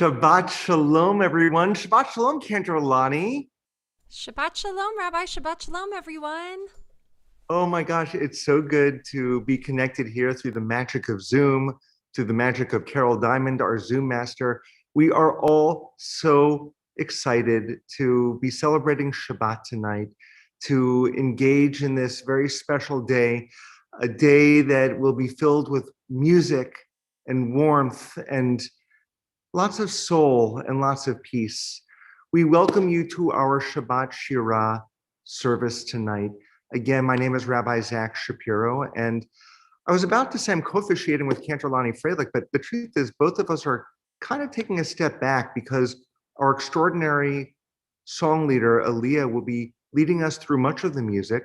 Shabbat Shalom, everyone. Shabbat Shalom, Cantorlani. Shabbat Shalom, Rabbi. Shabbat Shalom, everyone. Oh my gosh, it's so good to be connected here through the magic of Zoom, through the magic of Carol Diamond, our Zoom master. We are all so excited to be celebrating Shabbat tonight, to engage in this very special day, a day that will be filled with music and warmth and lots of soul and lots of peace. We welcome you to our Shabbat Shira service tonight. Again, my name is Rabbi Zach Shapiro, and I was about to say I'm co-officiating with Cantorlani Freilich, but the truth is both of us are kind of taking a step back because our extraordinary song leader, Aliyah, will be leading us through much of the music.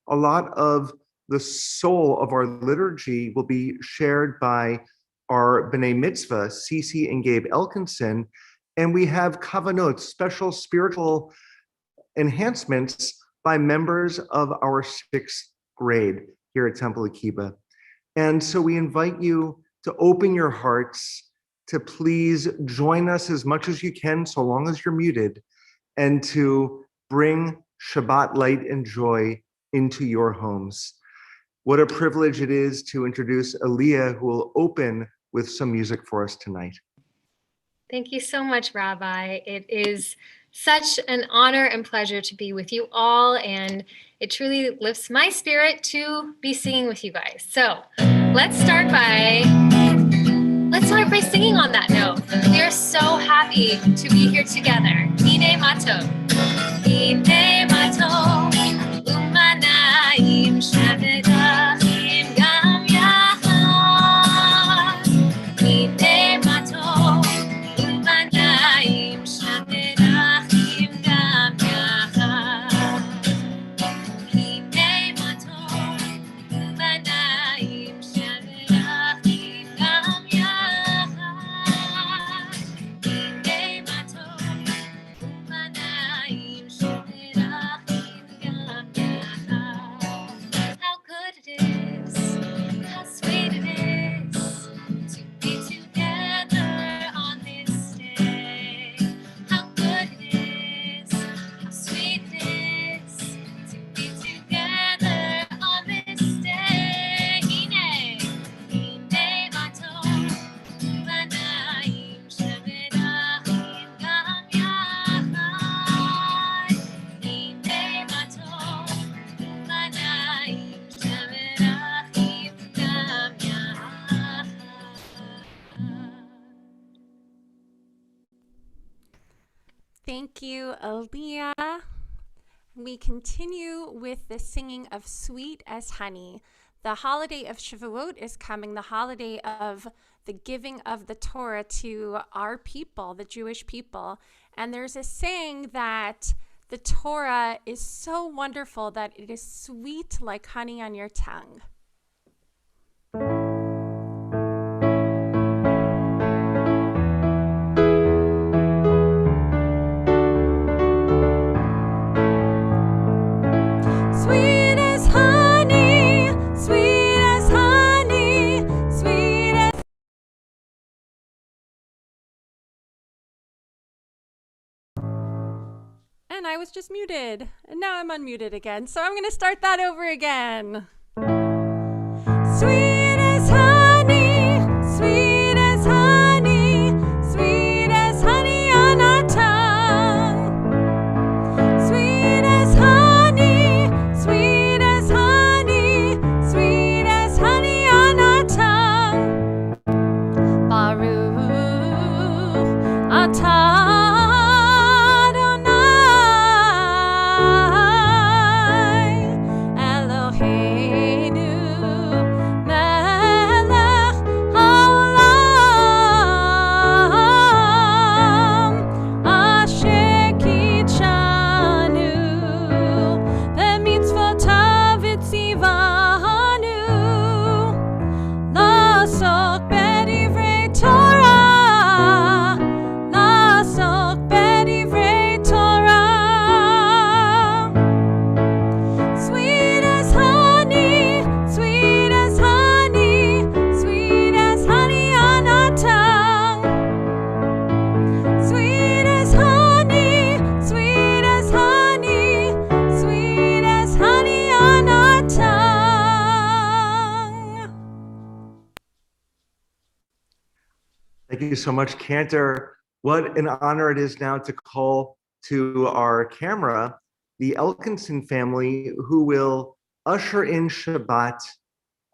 A lot of the soul of our liturgy will be shared by our B'nai Mitzvah, Cece and Gabe Elkinson, and we have kavanot, special spiritual enhancements by members of our sixth grade here at Temple Akiba. And so we invite you to open your hearts, to please join us as much as you can, so long as you're muted, and to bring Shabbat light and joy into your homes. What a privilege it is to introduce Aliyah, who will open with some music for us tonight. Thank you so much, Rabbi. It is such an honor and pleasure to be with you all, and it truly lifts my spirit to be singing with you guys. So let's start by singing on that note. We are so happy to be here together. Hine matov, hine matov, umanayim shavedachim gam yachad. Hine matov, umanayim shavedachim gam yachad. Hine matov, umanayim shavedachim gam yachad. Hine matov, umanayim shavedachim gam yachad. How good it is, how sweet it is to be together on this day. How good it is, how sweet it is to be together on this day. Hine matov, umanayim shavedachim gam yachad. Hine matov, umanayim shavedachim gam yachad. Thank you, Aliyah. We continue with the singing of Sweet as Honey. The holiday of Shavuot is coming, the holiday of the giving of the Torah to our people, the Jewish people. And there's a saying that the Torah is so wonderful that it is sweet like honey on your tongue. Sweet as honey, sweet as honey, sweet as... And I was just muted, and now I'm unmuted again, so I'm going to start that over again. Sweet as honey, sweet as honey, sweet as honey on our tongue. Sweet as honey, sweet as honey, sweet as honey on our tongue. Baruch atah Adonai Eloheinu melech haolam asher kitshanu b'mitzvotav v'tzivanu la'asok b'divrei Torah, la'asok you so much, Cantor. What an honor it is now to call to our camera the Elkinson family, who will usher in Shabbat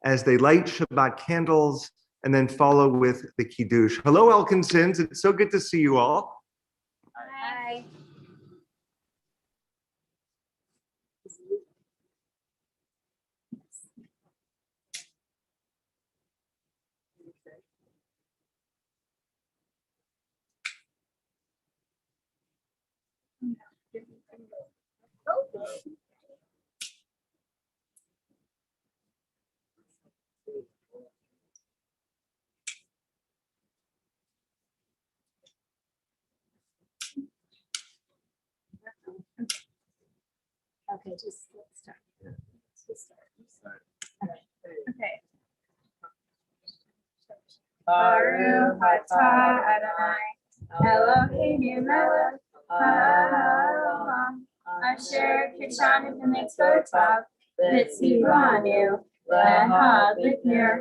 as they light Shabbat candles and then follow with the Kiddush. Hello, Elkinsons. It's so good to see you all. Hi. Okay, just let's start. Let's start. Okay. Baruch atah Adonai Eloheinu melech haolam asher kidshanu b'mitzvotav v'tzivanu leha l'ikner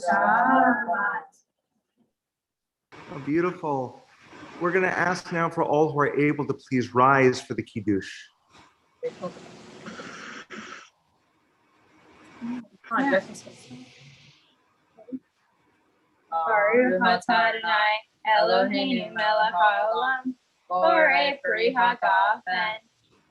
Shabbat. Oh, beautiful. We're going to ask now for all who are able to please rise for the Kiddush. Baruch atah Adonai Eloheinu melech haolam borei peri hagafen.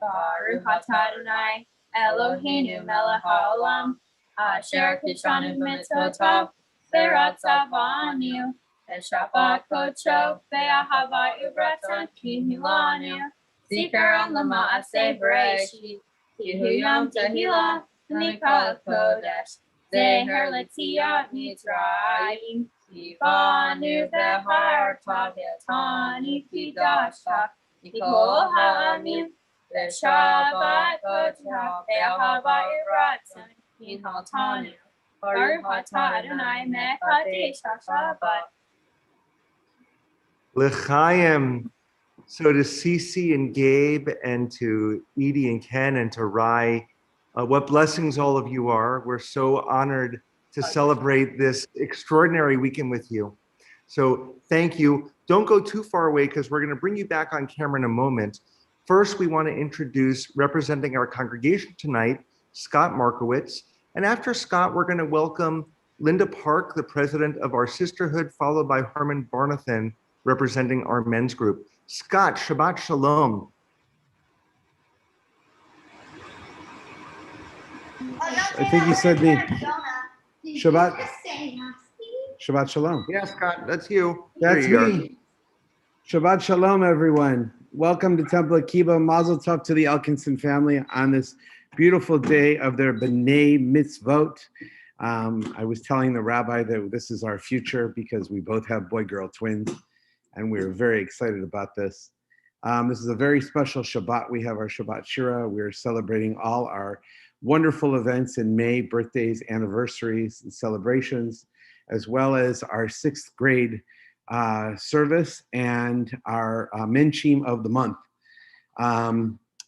Baruch atah Adonai Eloheinu melech haolam asher kidshanu b'mitzvotav v'ratzavanu Shabbat kodsho ve'ahava u'ratzon kihilanu zikaron lema'aseh b'reishit kihu yom tehillah v'mikal kodesh zeher l'tziat mitzrayim kivanu v'harta v'tani kidashta mikol ha'amim v'shabbat kodsho ve'ahava u'ratzon kihilanu Baruch atah Adonai mekadesh ha'Shabbat. L'chaim. So to Cece and Gabe and to Edie and Ken and to Rai, what blessings all of you are. We're so honored to celebrate this extraordinary weekend with you. So thank you. Don't go too far away because we're going to bring you back on camera in a moment. First, we want to introduce, representing our congregation tonight, Scott Markowitz. And after Scott, we're going to welcome Linda Park, the president of our sisterhood, followed by Harmon Barnathan, representing our men's group. Scott, Shabbat Shalom. I think you said me. Shabbat. Shabbat Shalom. Yeah, Scott, that's you. That's There you me. Shabbat Shalom, everyone. Welcome to Temple Akiba. Mazel Tov to the Elkinson family on this beautiful day of their B'nai Mitzvot. I was telling the rabbi that this is our future because we both have boy-girl twins, and we're very excited about this. This is a very special Shabbat. We have our Shabbat Shira. We're celebrating all our wonderful events in May, birthdays, anniversaries, and celebrations, as well as our 6th grade service and our Menchim of the month.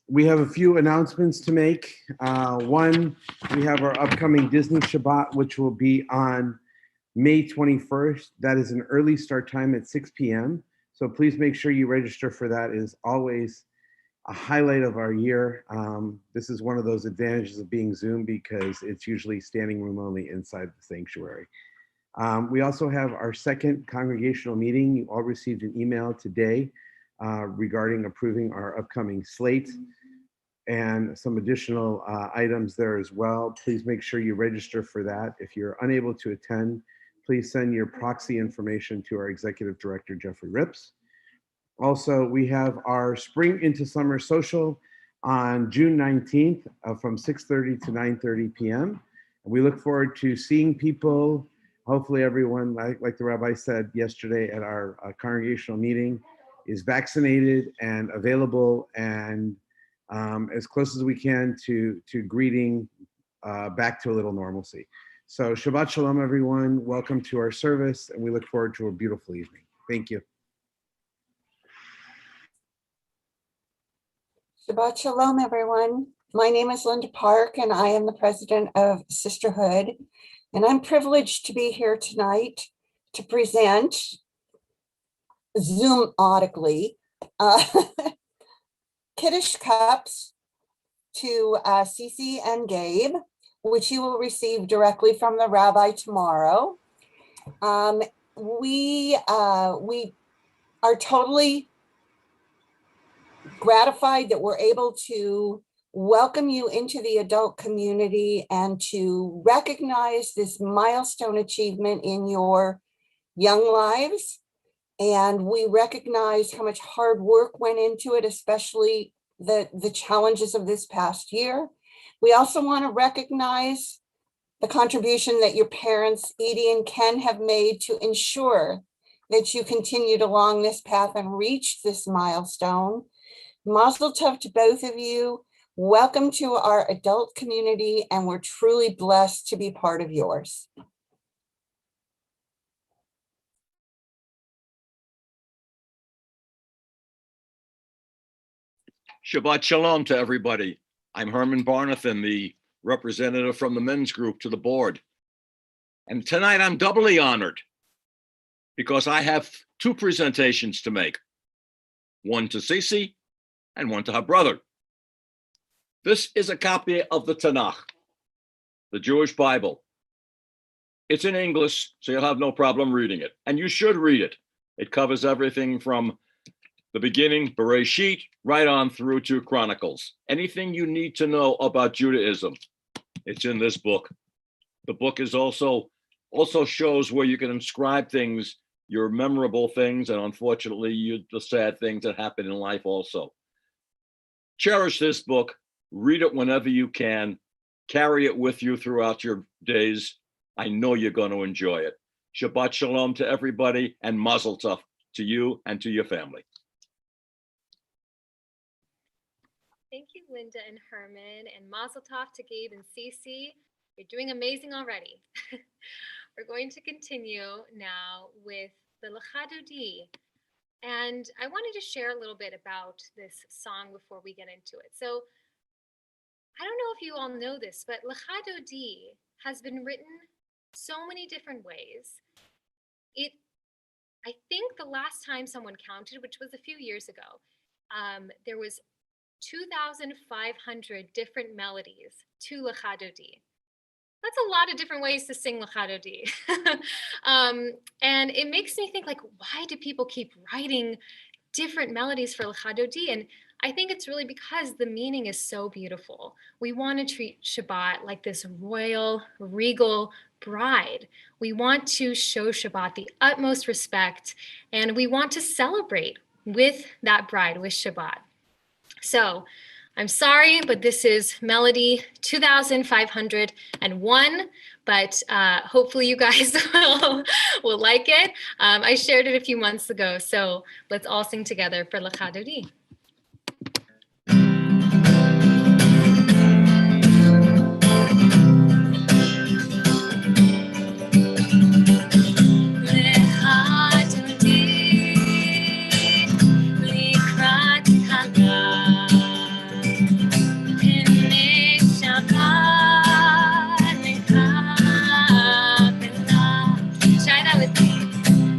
We have a few announcements to make. One, we have our upcoming Disney Shabbat, which will be on May 21st. That is an early start time at 6 p.m. So please make sure you register for that. It is always a highlight of our year. This is one of those advantages of being Zoom because it's usually standing room only inside the sanctuary. We also have our 2nd congregational meeting. You all received an email today regarding approving our upcoming slate and some additional items there as well. Please make sure you register for that. If you're unable to attend, please send your proxy information to our Executive Director, Jeffrey Rips. Also, we have our Spring into Summer Social on June 19th from 6:30 to 9:30 p.m. We look forward to seeing people. Hopefully everyone, like the rabbi said yesterday at our congregational meeting, is vaccinated and available and as close as we can to greeting back to a little normalcy. So Shabbat Shalom, everyone. Welcome to our service, and we look forward to a beautiful evening. Thank you. Shabbat Shalom, everyone. My name is Linda Park, and I am the president of Sisterhood. And I'm privileged to be here tonight to present Zoom-odically Kiddush cups to Cece and Gabe, which you will receive directly from the rabbi tomorrow. We are totally gratified that we're able to welcome you into the adult community and to recognize this milestone achievement in your young lives. And we recognize how much hard work went into it, especially the challenges of this past year. We also want to recognize the contribution that your parents, Edie and Ken, have made to ensure that you continued along this path and reached this milestone. Mazel tov to both of you. Welcome to our adult community, and we're truly blessed to be part of yours. Shabbat Shalom to everybody. I'm Herman Barnathan, the representative from the men's group to the board. And tonight I'm doubly honored because I have two presentations to make. One to Cece and one to her brother. This is a copy of the Tanakh, the Jewish Bible. It's in English, so you'll have no problem reading it. And you should read it. It covers everything from the beginning, Bereshit, right on through to Chronicles. Anything you need to know about Judaism, it's in this book. The book is also shows where you can inscribe things, your memorable things, and unfortunately, the sad things that happen in life also. Cherish this book, read it whenever you can, carry it with you throughout your days. I know you're going to enjoy it. Shabbat Shalom to everybody, and Mazel Tov to you and to your family. Thank you, Linda and Herman, and Mazel Tov to Gabe and Cece. You're doing amazing already. We're going to continue now with the Lecha Dodi. And I wanted to share a little bit about this song before we get into it. So I don't know if you all know this, but Lecha Dodi has been written so many different ways. I think the last time someone counted, which was a few years ago, there was 2,500 different melodies to Lecha Dodi. That's a lot of different ways to sing Lecha Dodi. And it makes me think, like, why do people keep writing different melodies for Lecha Dodi? And I think it's really because the meaning is so beautiful. We want to treat Shabbat like this royal, regal bride. We want to show Shabbat the utmost respect, and we want to celebrate with that bride, with Shabbat. So I'm sorry, but this is melody 2,501, but hopefully you guys will like it. I shared it a few months ago, so let's all sing together for Lecha Dodi.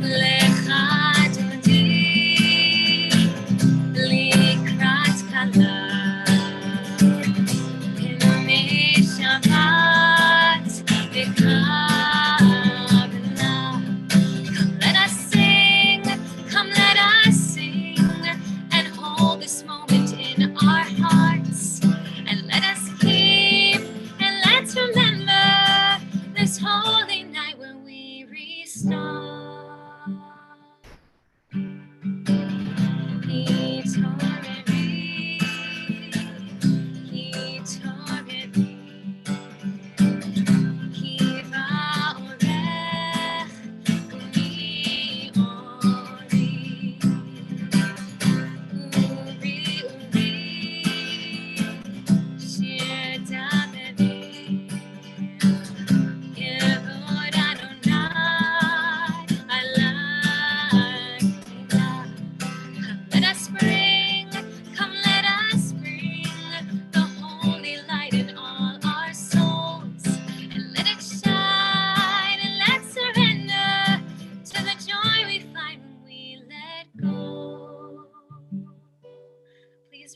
Lecha Dodi,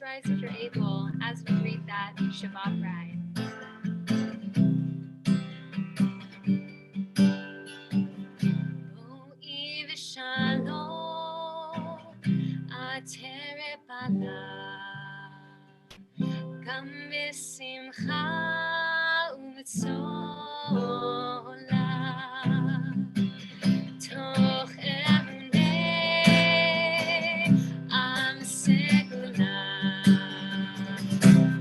please rise if you're able as we read that Shabbat ride. Bo'י ושלום, עטרת בלה, גם בשמחה ובצולה, תוך אמוני עם סגולה,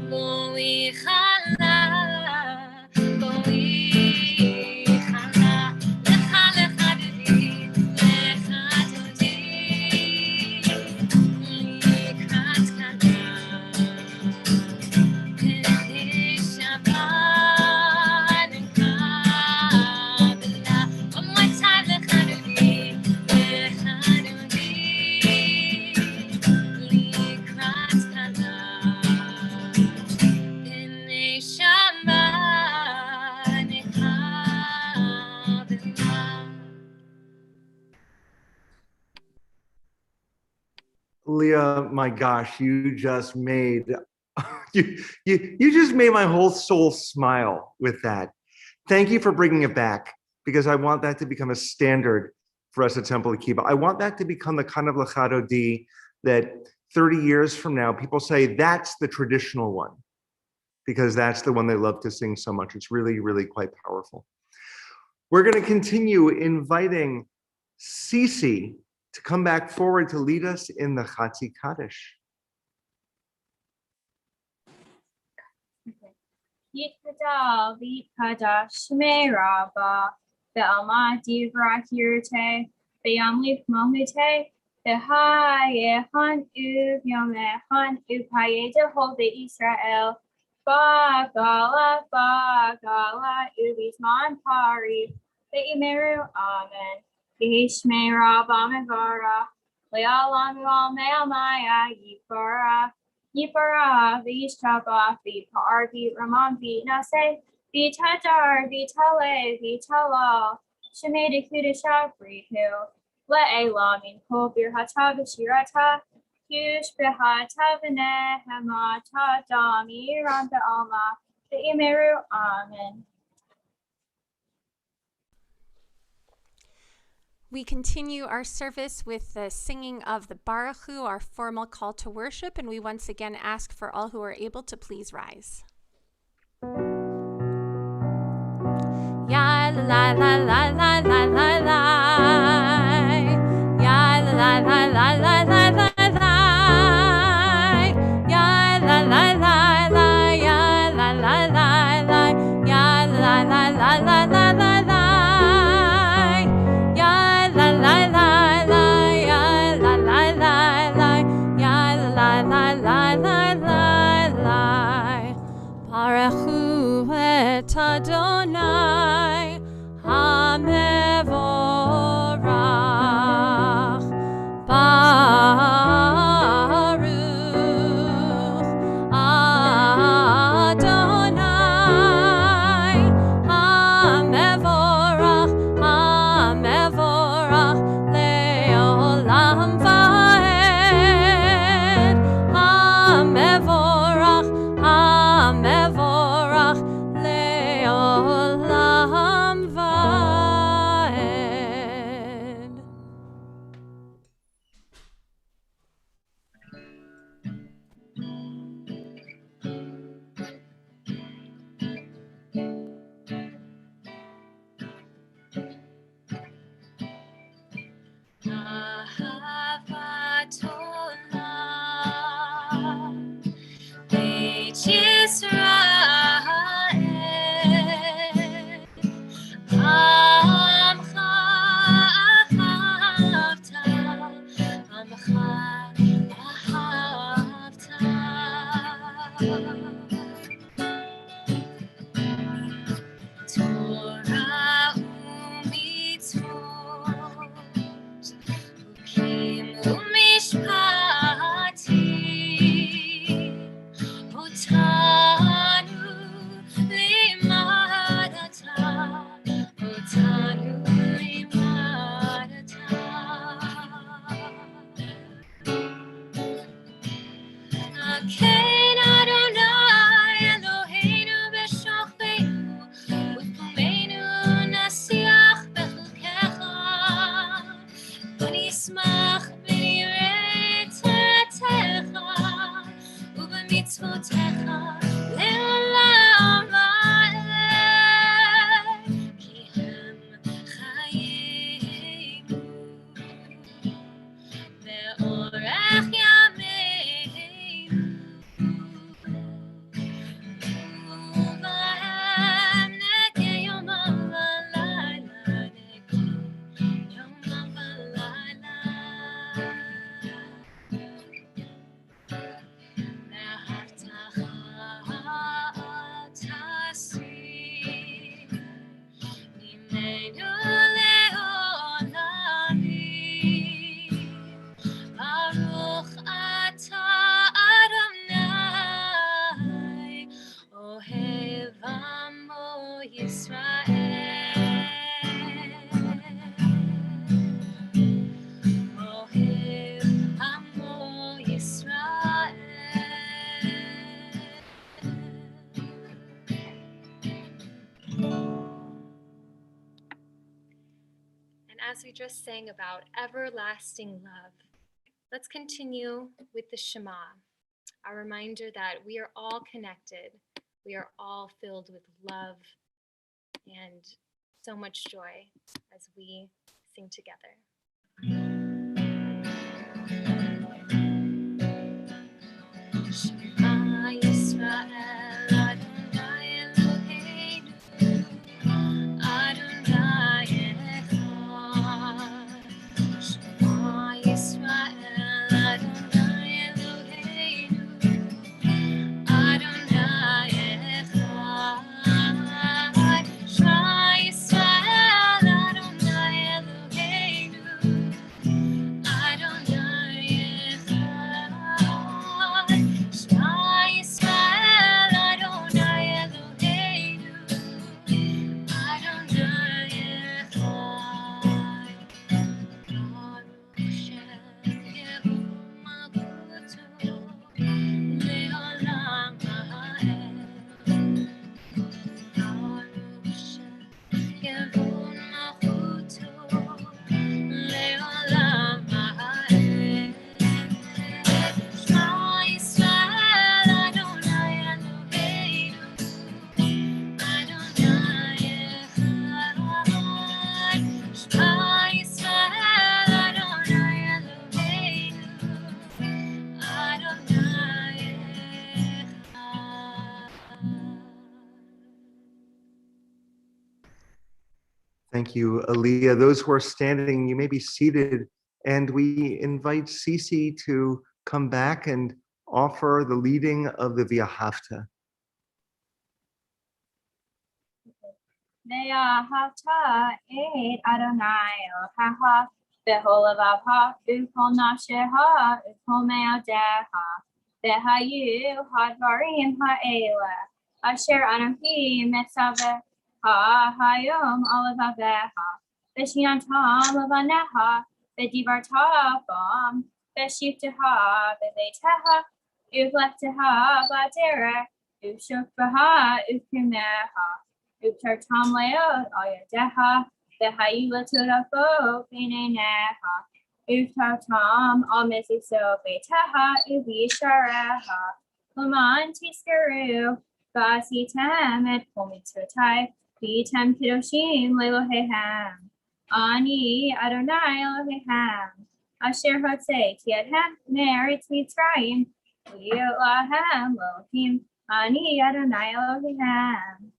בואי חלה, בואי חלה, לך לך דודי, לך דודי, לקראת כלה, פני שבת נקבלה. One more time, לך דודי, לך דודי, לקראת כלה, פני שבת נקבלה. Leah, my gosh, you just made you just made my whole soul smile with that. Thank you for bringing it back, because I want that to become a standard for us at Temple Akiba. I want that to become the kind of Lecha Dodi that 30 years from now, people say that's the traditional one, because that's the one they love to sing so much. It's really, really quite powerful. We're going to continue inviting Cece to come back forward to lead us in the Chatzi Kaddish. Yitkada, Litkada, Shmei Rabba, Be'alma Divra Hirte, Be'amlif Mohite, Be'hayehan Uv Yomehan Upaye Jehovah Israel, Bagala, Ubisman Pari, Be'imeru, Amen. Yishmei Rabba Mevara, Le'alam Me'amaya Yipara, Yipara, Vishaba, Vipar, Ramon, Nase, Vitadar, Vitale, Vitala, Shemeda Kudishabri Hill, Le'elam in Kobir Hatav Shirata, Hush Behatavane, Hamata, Dami, Randa Alma, Be'imeru, Amen. We continue our service with the singing of the Baruch Hu, our formal call to worship, and we once again ask for all who are able to please rise. Ya la la la la la la la, ya la la la la la la la, ya la la la la, ya la la la la, ya la la la la la la. Baruch hu et Adonai, Amen. ונשמח ונראה תורתך ובמצוותיך לעולם ועד, כי הם חיינו ואורך ימינו, ובהם נקה יומם ולילה, נקה יומם ולילה. והבטחה תסיר ממנו לעולמים, ברוך אתה אדוני אוהב עמו ישראל, אוהב עמו ישראל. And as we just sang about everlasting love, let's continue with the Shema, a reminder that we are all connected. We are all filled with love and so much joy as we sing together. Shema Yisrael, Adonai Eloheinu, Adonai Echad. Shema Yisrael, Adonai Eloheinu, Adonai Echad. Shema Yisrael, Adonai Eloheinu, Adonai Echad. Shema Yisrael, Adonai Eloheinu, Adonai Echad. Baruch Shem Yehu Malkuto Le'olam Ha'ed. Baruch Shem Yehu Malkuto Le'olam Ha'ed. Shema Yisrael, Adonai Eloheinu, Adonai Echad. Shema Yisrael, Adonai Eloheinu, Adonai Echad. Thank you, Aaliyah. Those who are standing, you may be seated, and we invite Cece to come back and offer the leading of the V'ahavta. Ve'ahavta et Adonai Elohecha b'chol levavecha u'kol nafshecha u'kol me'odecha v'hayu hadvarim ha'ele asher Anochi mitzavecha hayom al levavecha v'shiyantam levanecha v'divarta bam v'shivtecha b'beitecha u'vlechtecha b'derech u'shukvaha u'kimecha Uptartam leot al yadecha, v'hayu l'torafo b'neinecha. Uptartam al meziso beitecha u'v'yisharecha. L'man tizkeru v'asitem et kol mitzvotai v'yitem kedoshim le'Eloheichem. Ani Adonai Elohechem, asher hotzei tiadhem me'eretz Mitzrayim v'yot lahem Elohim. Ani Adonai Elohechem.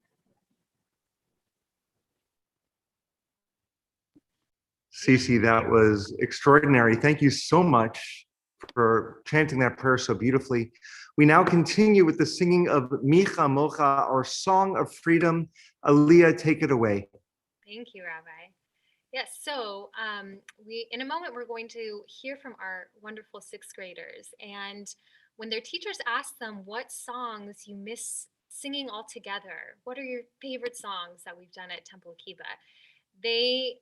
Cece, that was extraordinary. Thank you so much for chanting that prayer so beautifully. We now continue with the singing of Micha Mocha, our song of freedom. Aaliyah, take it away. Thank you, Rabbi. Yes, so in a moment, we're going to hear from our wonderful sixth graders. And when their teachers ask them what songs you miss singing all together, what are your favorite songs that we've done at Temple Akiba, they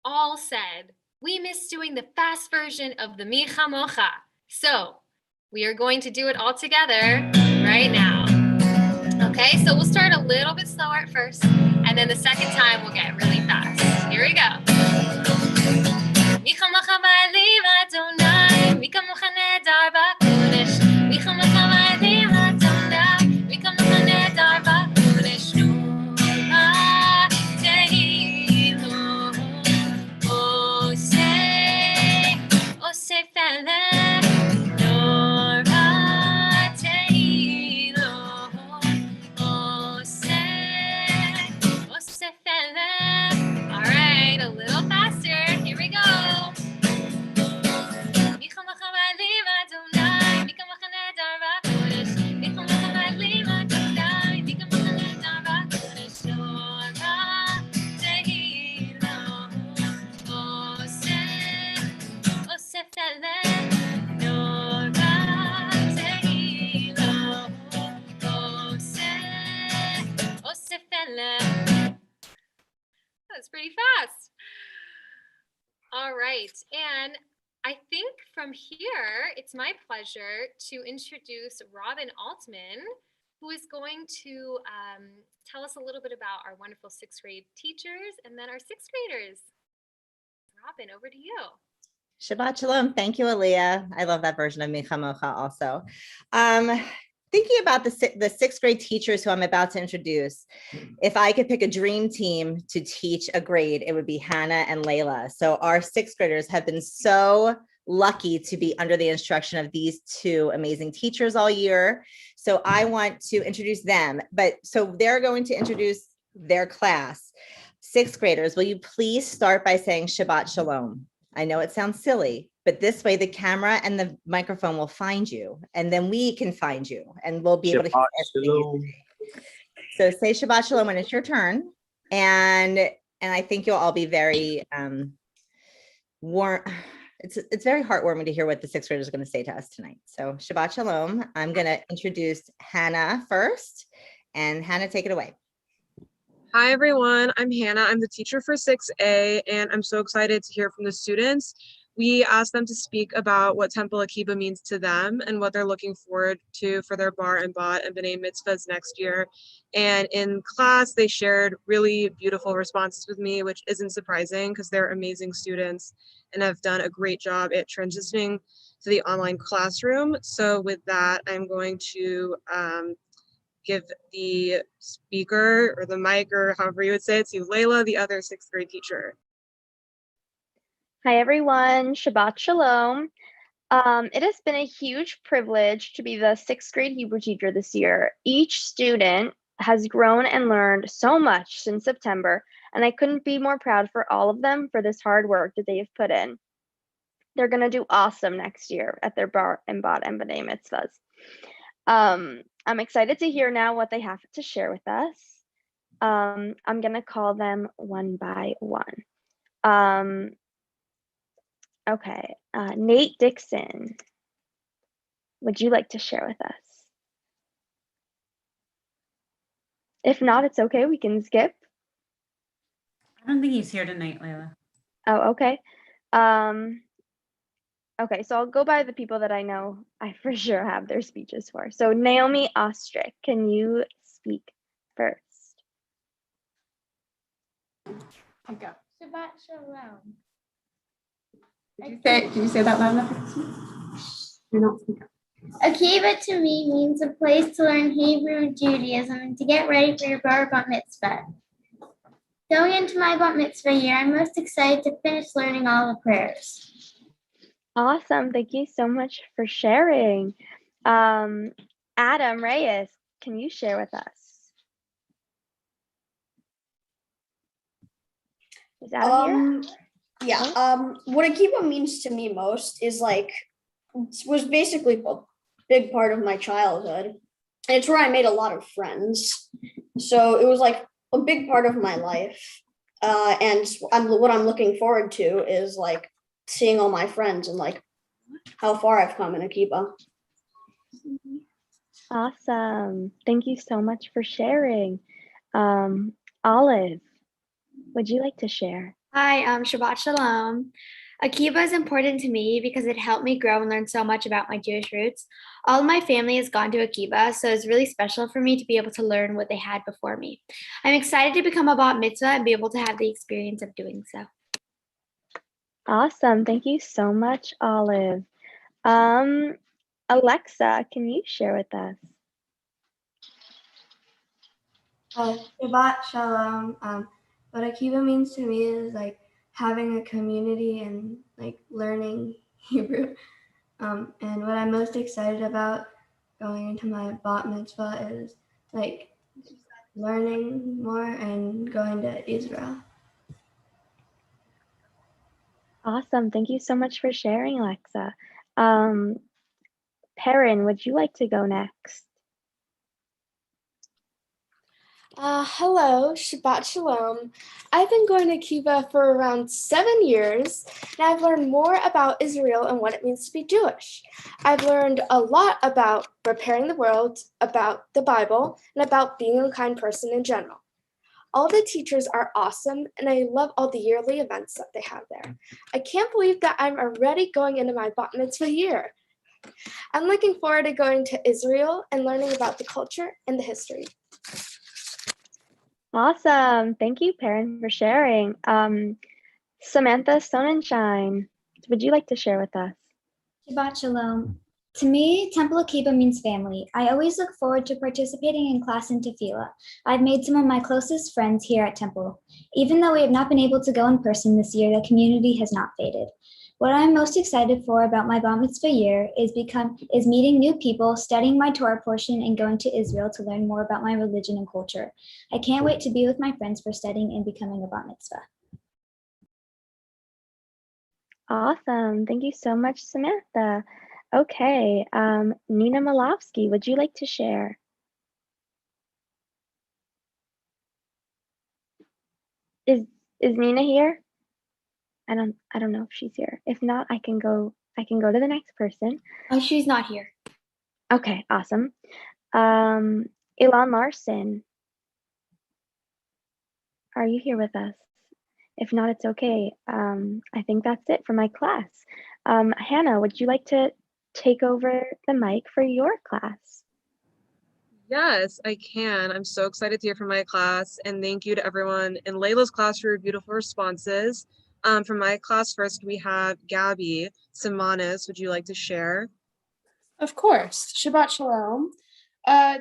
all said, we miss doing the fast version of the Micha Mocha. So we are going to do it all together right now. Okay, so we'll start a little bit slower at first, and then the second time we'll get really fast. Here we go. Micha Mocha right. And I think from here, it's my pleasure to introduce Robin Altman, who is going to tell us a little bit about our wonderful sixth grade teachers and then our sixth graders. Robin, over to you. Shabbat Shalom. Thank you, Aaliyah. I love that version of Micha Mocha also. Thinking about the sixth grade teachers who I'm about to introduce, if I could pick a dream team to teach a grade, it would be Hannah and Layla. So our sixth graders have been so lucky to be under the instruction of these two amazing teachers all year. So I want to introduce them, so they're going to introduce their class. Sixth graders, will you please start by saying Shabbat Shalom? I know it sounds silly, but this way the camera and the microphone will find you, and then we can find you, and we'll be able to hear everything you say. So say Shabbat Shalom when it's your turn, and I think you'll all be very warm. It's very heartwarming to hear what the sixth graders are going to say to us tonight. So Shabbat Shalom. I'm going to introduce Hannah first, and Hannah, take it away. Hi, everyone. I'm Hannah. I'm the teacher for 6A, and I'm so excited to hear from the students. We asked them to speak about what Temple Akiba means to them and what they're looking forward to for their bar and bat and b'nai mitzvahs next year. And in class, they shared really beautiful responses with me, which isn't surprising because they're amazing students and have done a great job at transitioning to the online classroom. So with that, I'm going to give the speaker or the mic or however you would say it to Layla, the other sixth grade teacher. Hi, everyone. Shabbat Shalom. It has been a huge privilege to be the sixth grade Hebrew teacher this year. Each student has grown and learned so much since September, and I couldn't be more proud for all of them for this hard work that they have put in. They're going to do awesome next year at their bar and bat and b'nai mitzvahs. I'm excited to hear now what they have to share with us. I'm going to call them one by one. Okay, Nate Dixon, would you like to share with us? If not, it's okay, we can skip. I don't think he's here tonight, Layla. Oh, okay. Okay, so I'll go by the people that I know I for sure have their speeches for. So Naomi Ostrick, can you speak first? Okay. Shabbat Shalom. Did you say that loud enough? You're not speaking. Akiba to me means a place to learn Hebrew and Judaism and to get ready for your bar mitzvah. Going into my bat mitzvah year, I'm most excited to finish learning all the prayers. Awesome. Thank you so much for sharing. Adam Reyes, can you share with us? Is Adam here? Yeah. What Akiba means to me most is was basically a big part of my childhood. And it's where I made a lot of friends. So it was like a big part of my life. And what I'm looking forward to is seeing all my friends and how far I've come in Akiba. Awesome. Thank you so much for sharing. Olive, would you like to share? Hi, Shabbat Shalom. Akiba is important to me because it helped me grow and learn so much about my Jewish roots. All of my family has gone to Akiba, so it's really special for me to be able to learn what they had before me. I'm excited to become a bat mitzvah and be able to have the experience of doing so. Awesome. Thank you so much, Olive. Alexa, can you share with us? Shabbat Shalom. What Akiba means to me is having a community and learning Hebrew. And what I'm most excited about going into my bat mitzvah is learning more and going to Israel. Awesome. Thank you so much for sharing, Alexa. Perrin, would you like to go next? Hello, Shabbat Shalom. I've been going to Akiba for around 7 years, and I've learned more about Israel and what it means to be Jewish. I've learned a lot about repairing the world, about the Bible, and about being a kind person in general. All the teachers are awesome, and I love all the yearly events that they have there. I can't believe that I'm already going into my bat mitzvah year. I'm looking forward to going to Israel and learning about the culture and the history. Awesome. Thank you, Perrin, for sharing. Samantha Sonnenschein, would you like to share with us? Shabbat Shalom. To me, Temple Akiba means family. I always look forward to participating in class in Tefillah. I've made some of my closest friends here at Temple. Even though we have not been able to go in person this year, the community has not faded. What I'm most excited for about my Bar Mitzvah year is meeting new people, studying my Torah portion, and going to Israel to learn more about my religion and culture. I can't wait to be with my friends for studying and becoming a Bar Mitzvah. Awesome. Thank you so much, Samantha. Okay, Nina Malofsky, would you like to share? Is Nina here? I don't know if she's here. If not, I can go to the next person. Oh, she's not here. Okay, awesome. Ilan Larson, are you here with us? If not, it's okay. I think that's it for my class. Hannah, would you like to take over the mic for your class? Yes, I can. I'm so excited to hear from my class, and thank you to everyone in Layla's class for your beautiful responses. From my class, first we have Gabby Simonis. Would you like to share? Of course. Shabbat Shalom.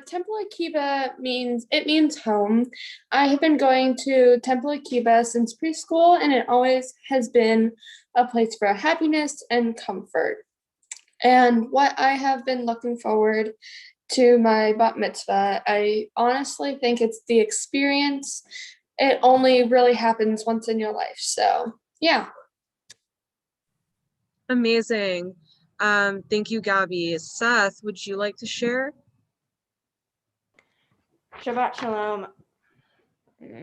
Temple Akiba means home. I have been going to Temple Akiba since preschool, and it always has been a place for happiness and comfort. And what I have been looking forward to my bat mitzvah, I honestly think it's the experience. It only really happens once in your life. So, yeah. Amazing. Thank you, Gabby. Seth, would you like to share? Shabbat Shalom.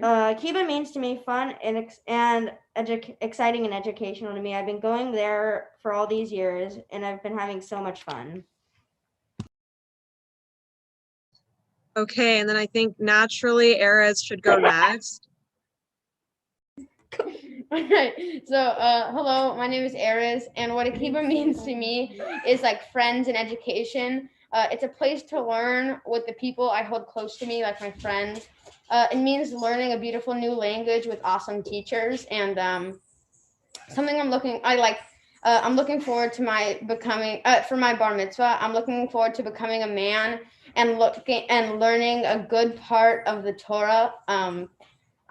Akiba means to me fun and exciting and educational to me. I've been going there for all these years, and I've been having so much fun. Okay, and then I think naturally Erez should go next. All right. So, hello, my name is Erez, and what Akiba means to me is like friends and education. It's a place to learn with the people I hold close to me, like my friends. It means learning a beautiful new language with awesome teachers, and something I'm looking forward to for my bar mitzvah. I'm looking forward to becoming a man and learning a good part of the Torah.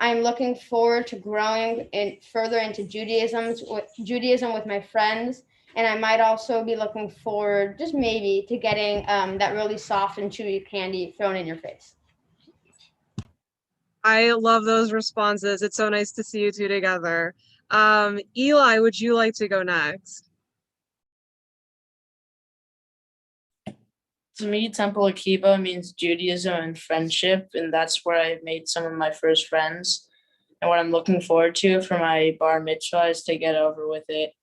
I'm looking forward to growing further into Judaism with my friends. And I might also be looking forward, just maybe, to getting that really soft and chewy candy thrown in your face. I love those responses. It's so nice to see you two together. Eli, would you like to go next? To me, Temple Akiba means Judaism and friendship, and that's where I made some of my first friends. And what I'm looking forward to for my bar mitzvah is to get over with it.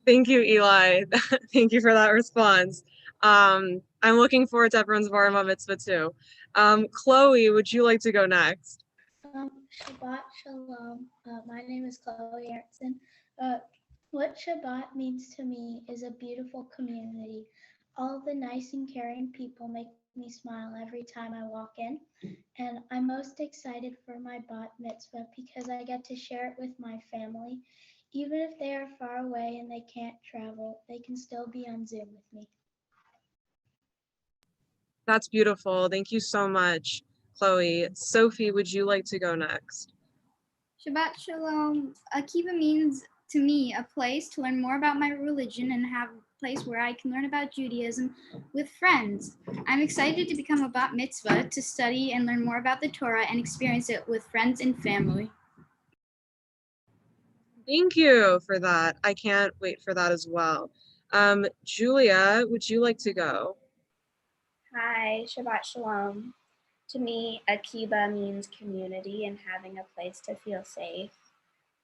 Thank you, Eli. Thank you for that response. I'm looking forward to everyone's bar mitzvah too. Chloe, would you like to go next? Shabbat Shalom. My name is Chloe Erickson. What Shabbat means to me is a beautiful community. All the nice and caring people make me smile every time I walk in. And I'm most excited for my bat mitzvah because I get to share it with my family. Even if they are far away and they can't travel, they can still be on Zoom with me. That's beautiful. Thank you so much, Chloe. Sophie, would you like to go next? Shabbat Shalom. Akiba means to me a place to learn more about my religion and have a place where I can learn about Judaism with friends. I'm excited to become a bat mitzvah to study and learn more about the Torah and experience it with friends and family. Thank you for that. I can't wait for that as well. Julia, would you like to go? Hi, Shabbat Shalom. To me, Akiba means community and having a place to feel safe.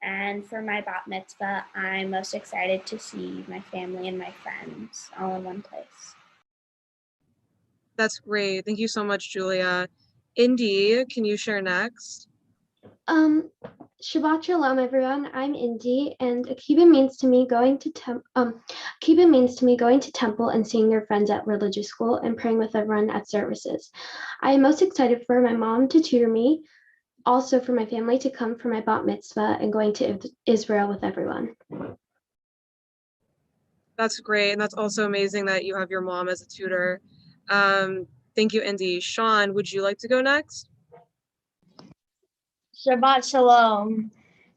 And for my bat mitzvah, I'm most excited to see my family and my friends all in one place. That's great. Thank you so much, Julia. Indy, can you share next? Shabbat Shalom, everyone. I'm Indy, and Akiba means to me going to Akiba means to me going to temple and seeing their friends at religious school and praying with everyone at services. I am most excited for my mom to tutor me, also for my family to come for my bat mitzvah and going to Israel with everyone. That's great, and that's also amazing that you have your mom as a tutor. Thank you, Indy. Sean, would you like to go next? Shabbat Shalom.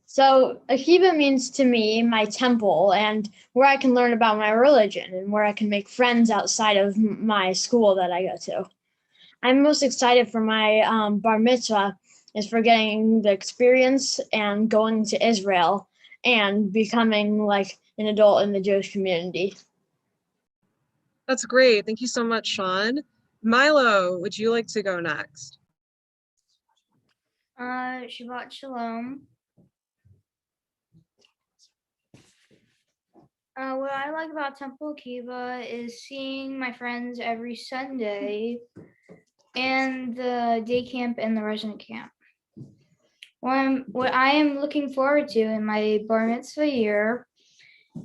So Akiba means to me my temple and where I can learn about my religion and where I can make friends outside of my school that I go to. I'm most excited for my bar mitzvah is for getting the experience and going to Israel and becoming like an adult in the Jewish community. That's great. Thank you so much, Sean. Milo, would you like to go next? Shabbat Shalom. What I like about Temple Akiba is seeing my friends every Sunday and the day camp and the resident camp. What I am looking forward to in my bar mitzvah year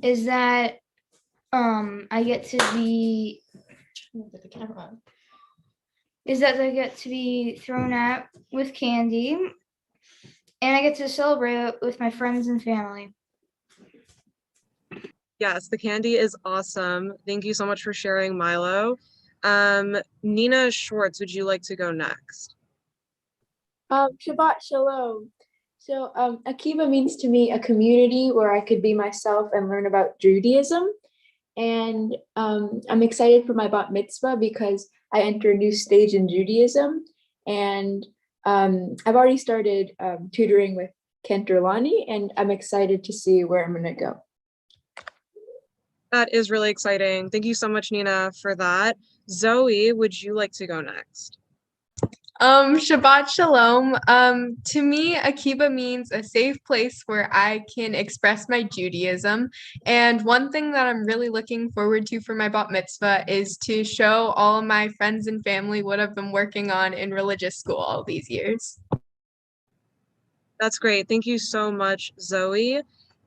is that I get to be thrown at with candy and I get to celebrate with my friends and family. Yes, the candy is awesome. Thank you so much for sharing, Milo. Nina Schwartz, would you like to go next? Shabbat Shalom. So Akiba means to me a community where I could be myself and learn about Judaism. And I'm excited for my bat mitzvah because I enter a new stage in Judaism. And I've already started tutoring with Cantor Lani, and I'm excited to see where I'm going to go. That is really exciting. Thank you so much, Nina, for that. Zoe, would you like to go next? Shabbat Shalom. To me, Akiba means a safe place where I can express my Judaism. And one thing that I'm really looking forward to for my bat mitzvah is to show all of my friends and family what I've been working on in religious school all these years. That's great. Thank you so much, Zoe.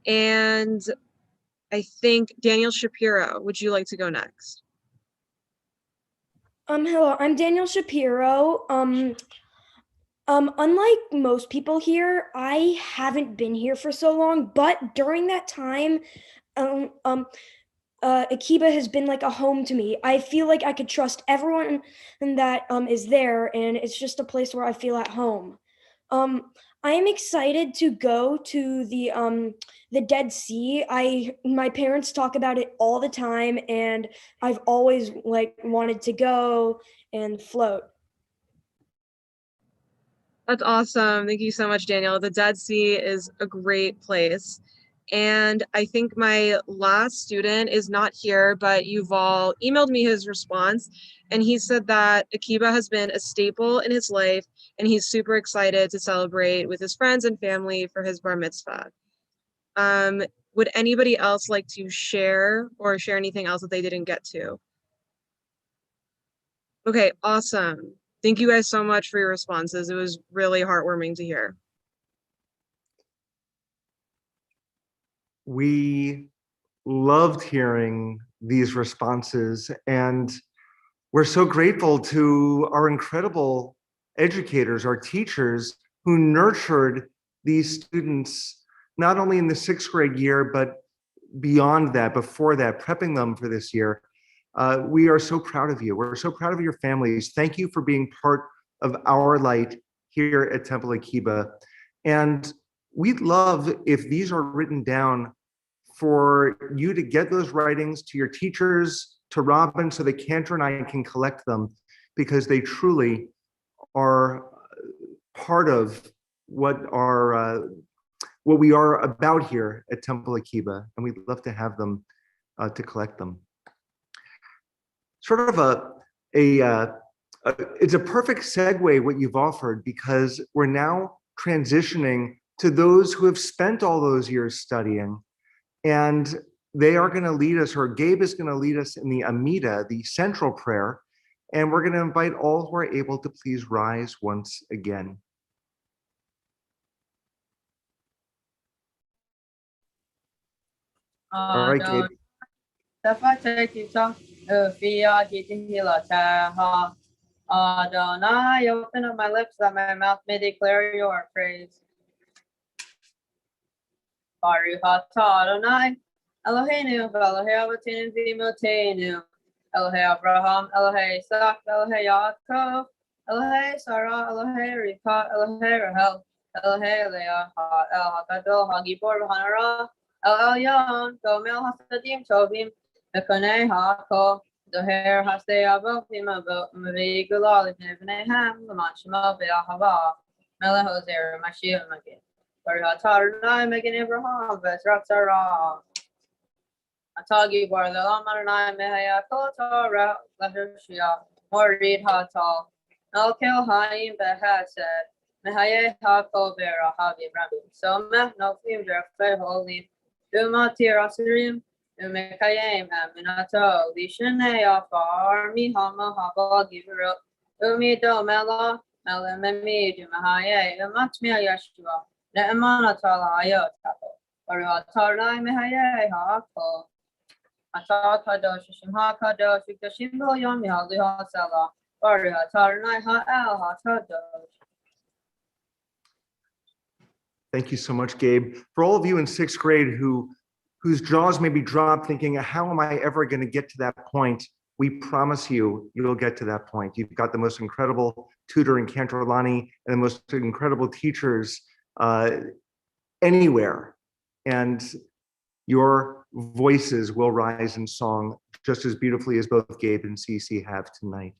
And I think Daniel Shapiro, would you like to go next? Hello, I'm Daniel Shapiro. Unlike most people here, I haven't been here for so long, but during that time, Akiba has been like a home to me. I feel like I could trust everyone that is there, and it's just a place where I feel at home. I am excited to go to the Dead Sea. My parents talk about it all the time, and I've always wanted to go and float. That's awesome. Thank you so much, Daniel. The Dead Sea is a great place. And I think my last student is not here, but Yuval emailed me his response. And he said that Akiba has been a staple in his life, and he's super excited to celebrate with his friends and family for his bar mitzvah. Would anybody else like to share anything else that they didn't get to? Okay, awesome. Thank you guys so much for your responses. It was really heartwarming to hear. We loved hearing these responses, and we're so grateful to our incredible educators, our teachers, who nurtured these students, not only in the 6th grade year, but beyond that, before that, prepping them for this year. We are so proud of you. We're so proud of your families. Thank you for being part of our light here at Temple Akiba. And we'd love if these are written down for you to get those writings to your teachers, to Robin, so that Cantor and I can collect them, because they truly are part of what we are about here at Temple Akiba, and we'd love to have them to collect them. Sort of it's a perfect segue what you've offered, because we're now transitioning to those who have spent all those years studying, and they are going to lead us, or Gabe is going to lead us in the Amida, the central prayer. And we're going to invite all who are able to please rise once again. All right, Gabe. Adonai, open up my lips that my mouth may declare your praise. Baruch atah Adonai, Eloheinu, Elohei Avotenu v'Imotenu, Elohei Abraham, Elohei Isaac, Elohei Yaakov, Elohei Sarah, Elohei Rivka, Elohei Rahel, Elohei Leah, El HaGadol, HaGibor, v'Hanara, El Elyon, Gomel Hasadim Tovim, Mekonei HaKol, Doher Hasei Avot, V'Imavot, M'Vei Gulal, L'Bnei B'neihem, L'man Shemo V'Yahava, Melech Ozer, Mashiach Magid. Baruch atah Adonai Megan Abraham Bezrat Sarah. Atagi bar lelam Adonai mehaya kol Torah letter Shia Morid hatal Melkel Haim behased mehaya hakol verahavim rabim someh nofim verfei holim umatir asirim umekayim aminato lishnei afar mihama haba givrot umido mela melememi dumahaya umatmia Yeshua. Ne'emana talayot Baruch atah mehayeh ha'akol Atah kadosh Shimha kadosh Yikdashim b'yom Yahali ha'sela Baruch atah ha'el ha'kadosh. Thank you so much, Gabe. For all of you in sixth grade whose jaws may be dropped thinking, how am I ever going to get to that point? We promise you, you'll get to that point. You've got the most incredible tutor in Cantor Lani and the most incredible teachers anywhere, and your voices will rise in song just as beautifully as both Gabe and Cece have tonight.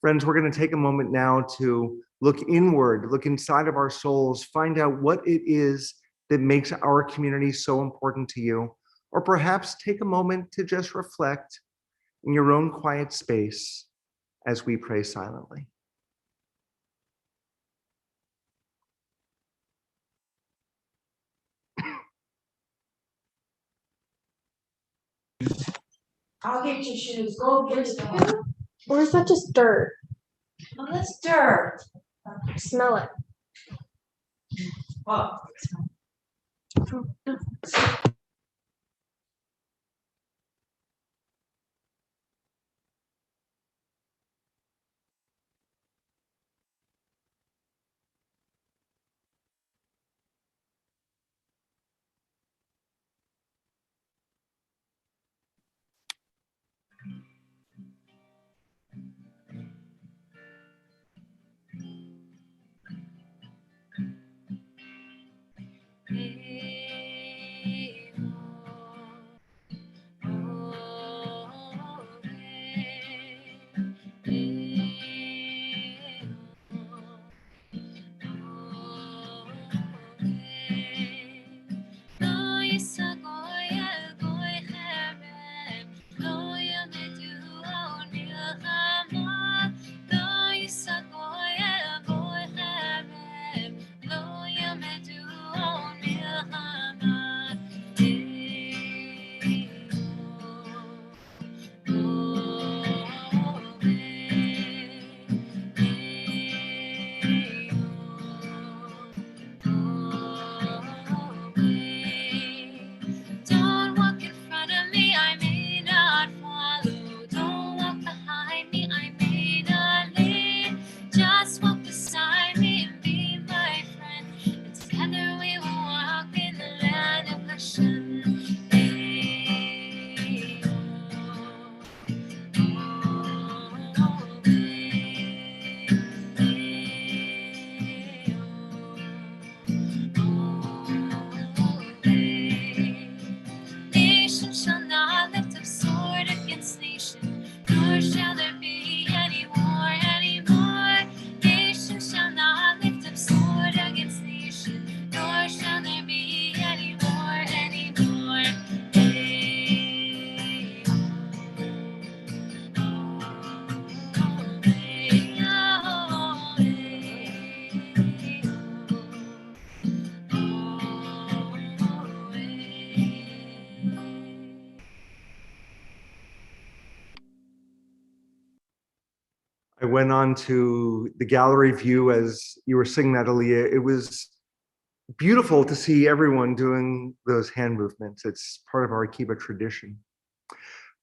Friends, we're going to take a moment now to look inward, look inside of our souls, find out what it is that makes our community so important to you, or perhaps take a moment to just reflect in your own quiet space as we pray silently. I'll get your shoes. Go get them. Or is that just dirt? Well, that's dirt. Smell it. Oh. went on to the gallery view as you were singing that, Aaliyah. It was beautiful to see everyone doing those hand movements. It's part of our Akiba tradition.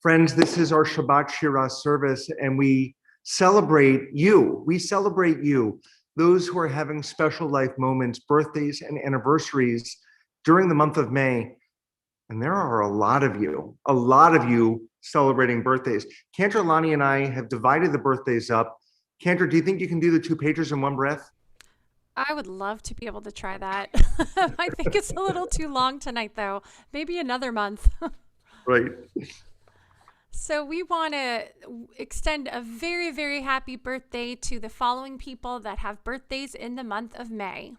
Friends, this is our Shabbat Shira service, and we celebrate you. We celebrate you, those who are having special life moments, birthdays, and anniversaries during the month of May. And there are a lot of you celebrating birthdays. Cantor, Lonnie, and I have divided the birthdays up. Cantor, do you think you can do the 2 pages in one breath? I would love to be able to try that. I think it's a little too long tonight, though. Maybe another month. Right. So we want to extend a very, very happy birthday to the following people that have birthdays in the month of May.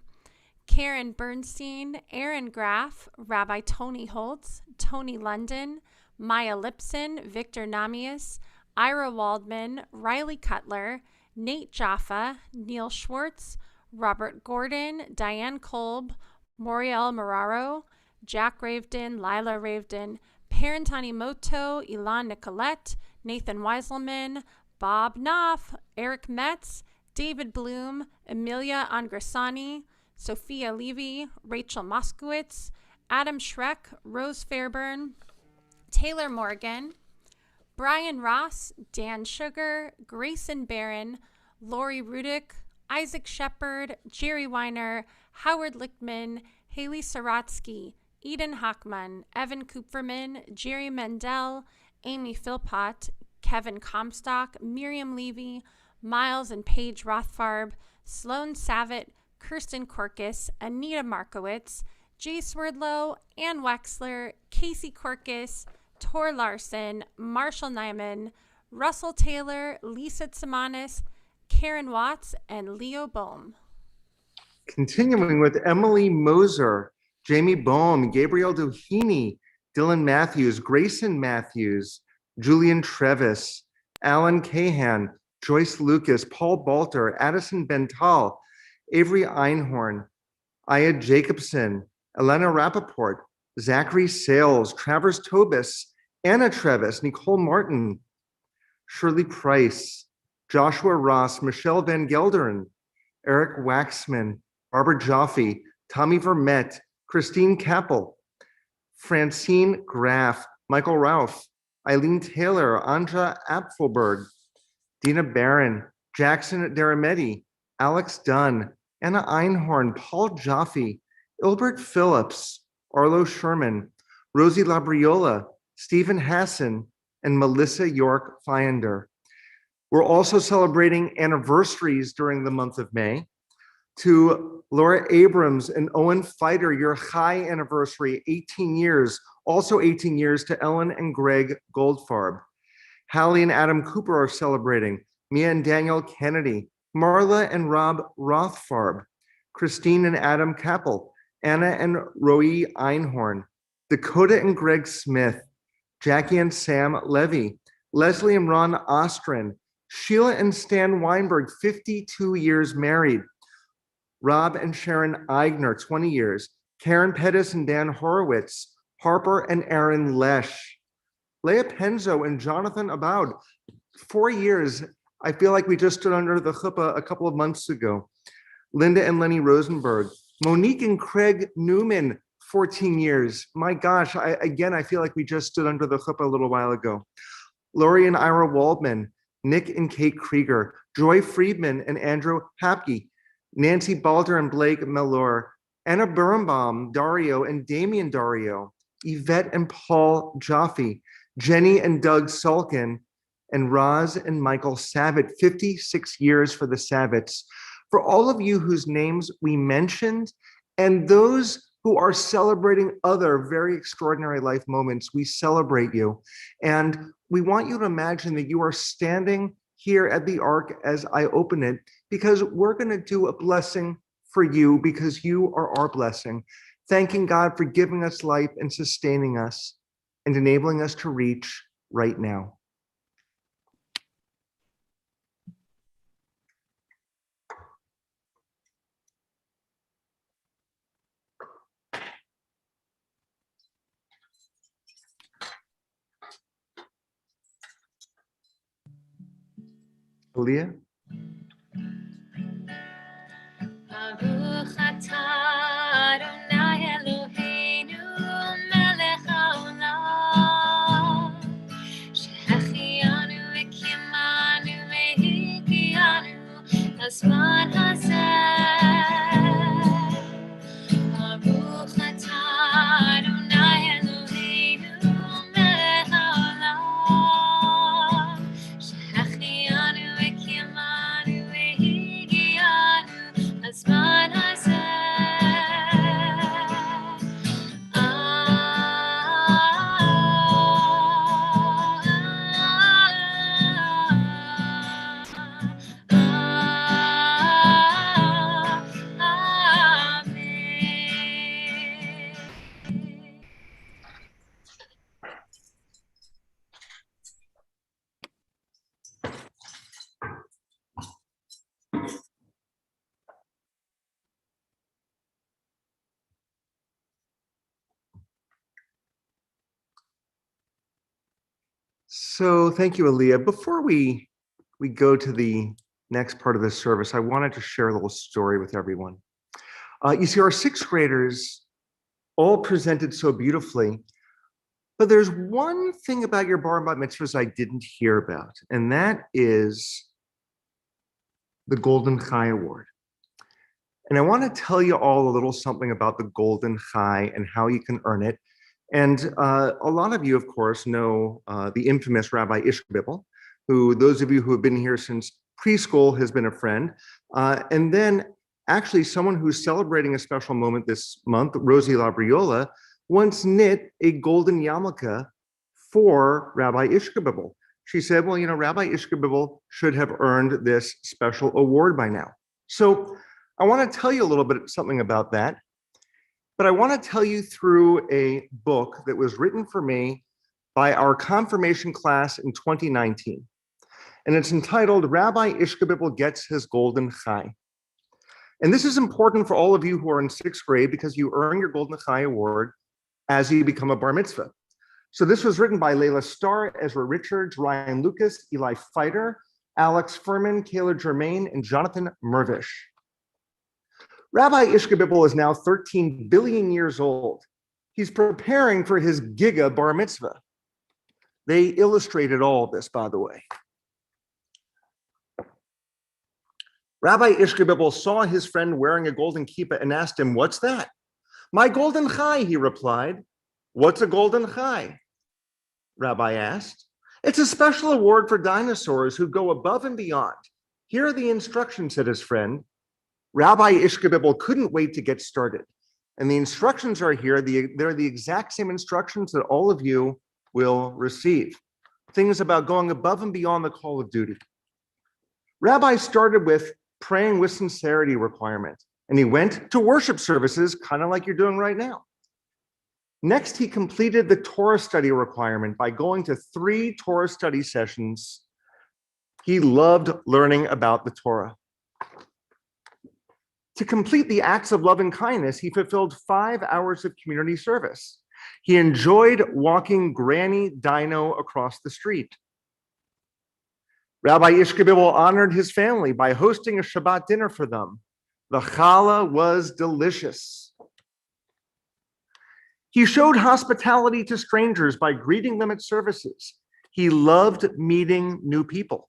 Karen Bernstein, Aaron Graff, Rabbi Tony Holtz, Tony London, Maya Lipson, Victor Namias, Ira Waldman, Riley Cutler, Nate Jaffa, Neil Schwartz, Robert Gordon, Diane Kolb, Moriel Marraro, Jack Ravedon, Lila Ravedon, Parentani Moto, Ilan Nicolette, Nathan Weiselman, Bob Knopf, Eric Metz, David Bloom, Emilia Angrasani, Sophia Levy, Rachel Moskowitz, Adam Schreck, Rose Fairburn, Taylor Morgan, Brian Ross, Dan Sugar, Grayson Barron, Lori Rudick, Isaac Shepard, Jerry Weiner, Howard Lichtman, Haley Saratsky, Eden Hockman, Evan Kupferman, Jerry Mendel, Amy Philpott, Kevin Comstock, Miriam Levy, Miles and Paige Rothfarb, Sloan Savitt, Kirsten Korkis, Anita Markowitz, Jay Swerdlow, Ann Wexler, Casey Korkis, Tor Larson, Marshall Nyman, Russell Taylor, Lisa Tsamanis, Karen Watts, and Leo Bohm. Continuing with Emily Moser, Jamie Bohm, Gabriel Doheny, Dylan Matthews, Grayson Matthews, Julian Trevis, Alan Cahan, Joyce Lucas, Paul Balter, Addison Bental, Avery Einhorn, Aya Jacobson, Elena Rappaport, Zachary Sales, Travers Tobis, Anna Trevis, Nicole Martin, Shirley Price, Joshua Ross, Michelle Van Gelderen, Eric Waxman, Barbara Jaffe, Tommy Vermette, Christine Kappel, Francine Graff, Michael Ralph, Eileen Taylor, Anja Apfelberg, Dina Barron, Jackson Darametti, Alex Dunn, Anna Einhorn, Paul Jaffe, Ilbert Phillips, Arlo Sherman, Rosie Labriola, Stephen Hassan, and Melissa York Fiender. We're also celebrating anniversaries during the month of May. To Laura Abrams and Owen Fighter, your high anniversary, 18 years. Also 18 years to Ellen and Greg Goldfarb. Hallie and Adam Cooper are celebrating. Mia and Daniel Kennedy. Marla and Rob Rothfarb. Christine and Adam Kappel. Anna and Roe Einhorn. Dakota and Greg Smith. Jackie and Sam Levy. Leslie and Ron Ostrin. Sheila and Stan Weinberg, 52 years married. Rob and Sharon Eigner, 20 years. Karen Pettis and Dan Horowitz. Harper and Aaron Lesh. Leah Penzo and Jonathan Aboud, 4 years. I feel like we just stood under the chuppah a couple of months ago. Linda and Lenny Rosenberg. Monique and Craig Newman, 14 years. My gosh, I feel like we just stood under the chuppah a little while ago. Lori and Ira Waldman. Nick and Kate Krieger. Joy Friedman and Andrew Hapke. Nancy Balder and Blake Mellor. Anna Birnbaum, Dario and Damian Dario. Yvette and Paul Jaffe. Jenny and Doug Sulkin. And Roz and Michael Savitt, 56 years for the Savitts. For all of you whose names we mentioned, and those who are celebrating other very extraordinary life moments, we celebrate you. And we want you to imagine that you are standing here at the Ark as I open it, because we're going to do a blessing for you, because you are our blessing. Thanking God for giving us life and sustaining us and enabling us to reach right now. Aaliyah? So thank you, Aaliyah. Before we go to the next part of this service, I wanted to share a little story with everyone. You see, our sixth graders all presented so beautifully, but there's one thing about your bar and bat mitzvahs I didn't hear about, and that is the Golden Chai Award. And I want to tell you all a little something about the Golden Chai and how you can earn it. And a lot of you, of course, know the infamous Rabbi Ishbibel, who those of you who have been here since preschool has been a friend. And then actually someone who's celebrating a special moment this month, Rosie Labriola, once knit a golden yarmulke for Rabbi Ishbibel. She said, well, you know, Rabbi Ishbibel should have earned this special award by now. So I want to tell you a little bit something about that, but I want to tell you through a book that was written for me by our confirmation class in 2019. And it's entitled Rabbi Ishbibel Gets His Golden Chai. And this is important for all of you who are in sixth grade because you earn your Golden Chai Award as you become a bar mitzvah. So this was written by Layla Starr, Ezra Richards, Ryan Lucas, Eli Fighter, Alex Furman, Kayla Germain, and Jonathan Mervish. Rabbi Ishbibel is now 13 billion years old. He's preparing for his giga bar mitzvah. They illustrated all of this, by the way. Rabbi Ishbibel saw his friend wearing a golden kippah and asked him, "What's that?" "My golden chai," he replied. "What's a golden chai?" Rabbi asked. "It's a special award for dinosaurs who go above and beyond. Here are the instructions," said his friend. Rabbi Ishbibel couldn't wait to get started. And the instructions are here. They're the exact same instructions that all of you will receive. Things about going above and beyond the call of duty. Rabbi started with praying with sincerity requirement, and he went to worship services, kind of like you're doing right now. Next, he completed the Torah study requirement by going to 3 Torah study sessions. He loved learning about the Torah. To complete the acts of love and kindness, he fulfilled 5 hours of community service. He enjoyed walking Granny Dino across the street. Rabbi Ishbibel honored his family by hosting a Shabbat dinner for them. The challah was delicious. He showed hospitality to strangers by greeting them at services. He loved meeting new people.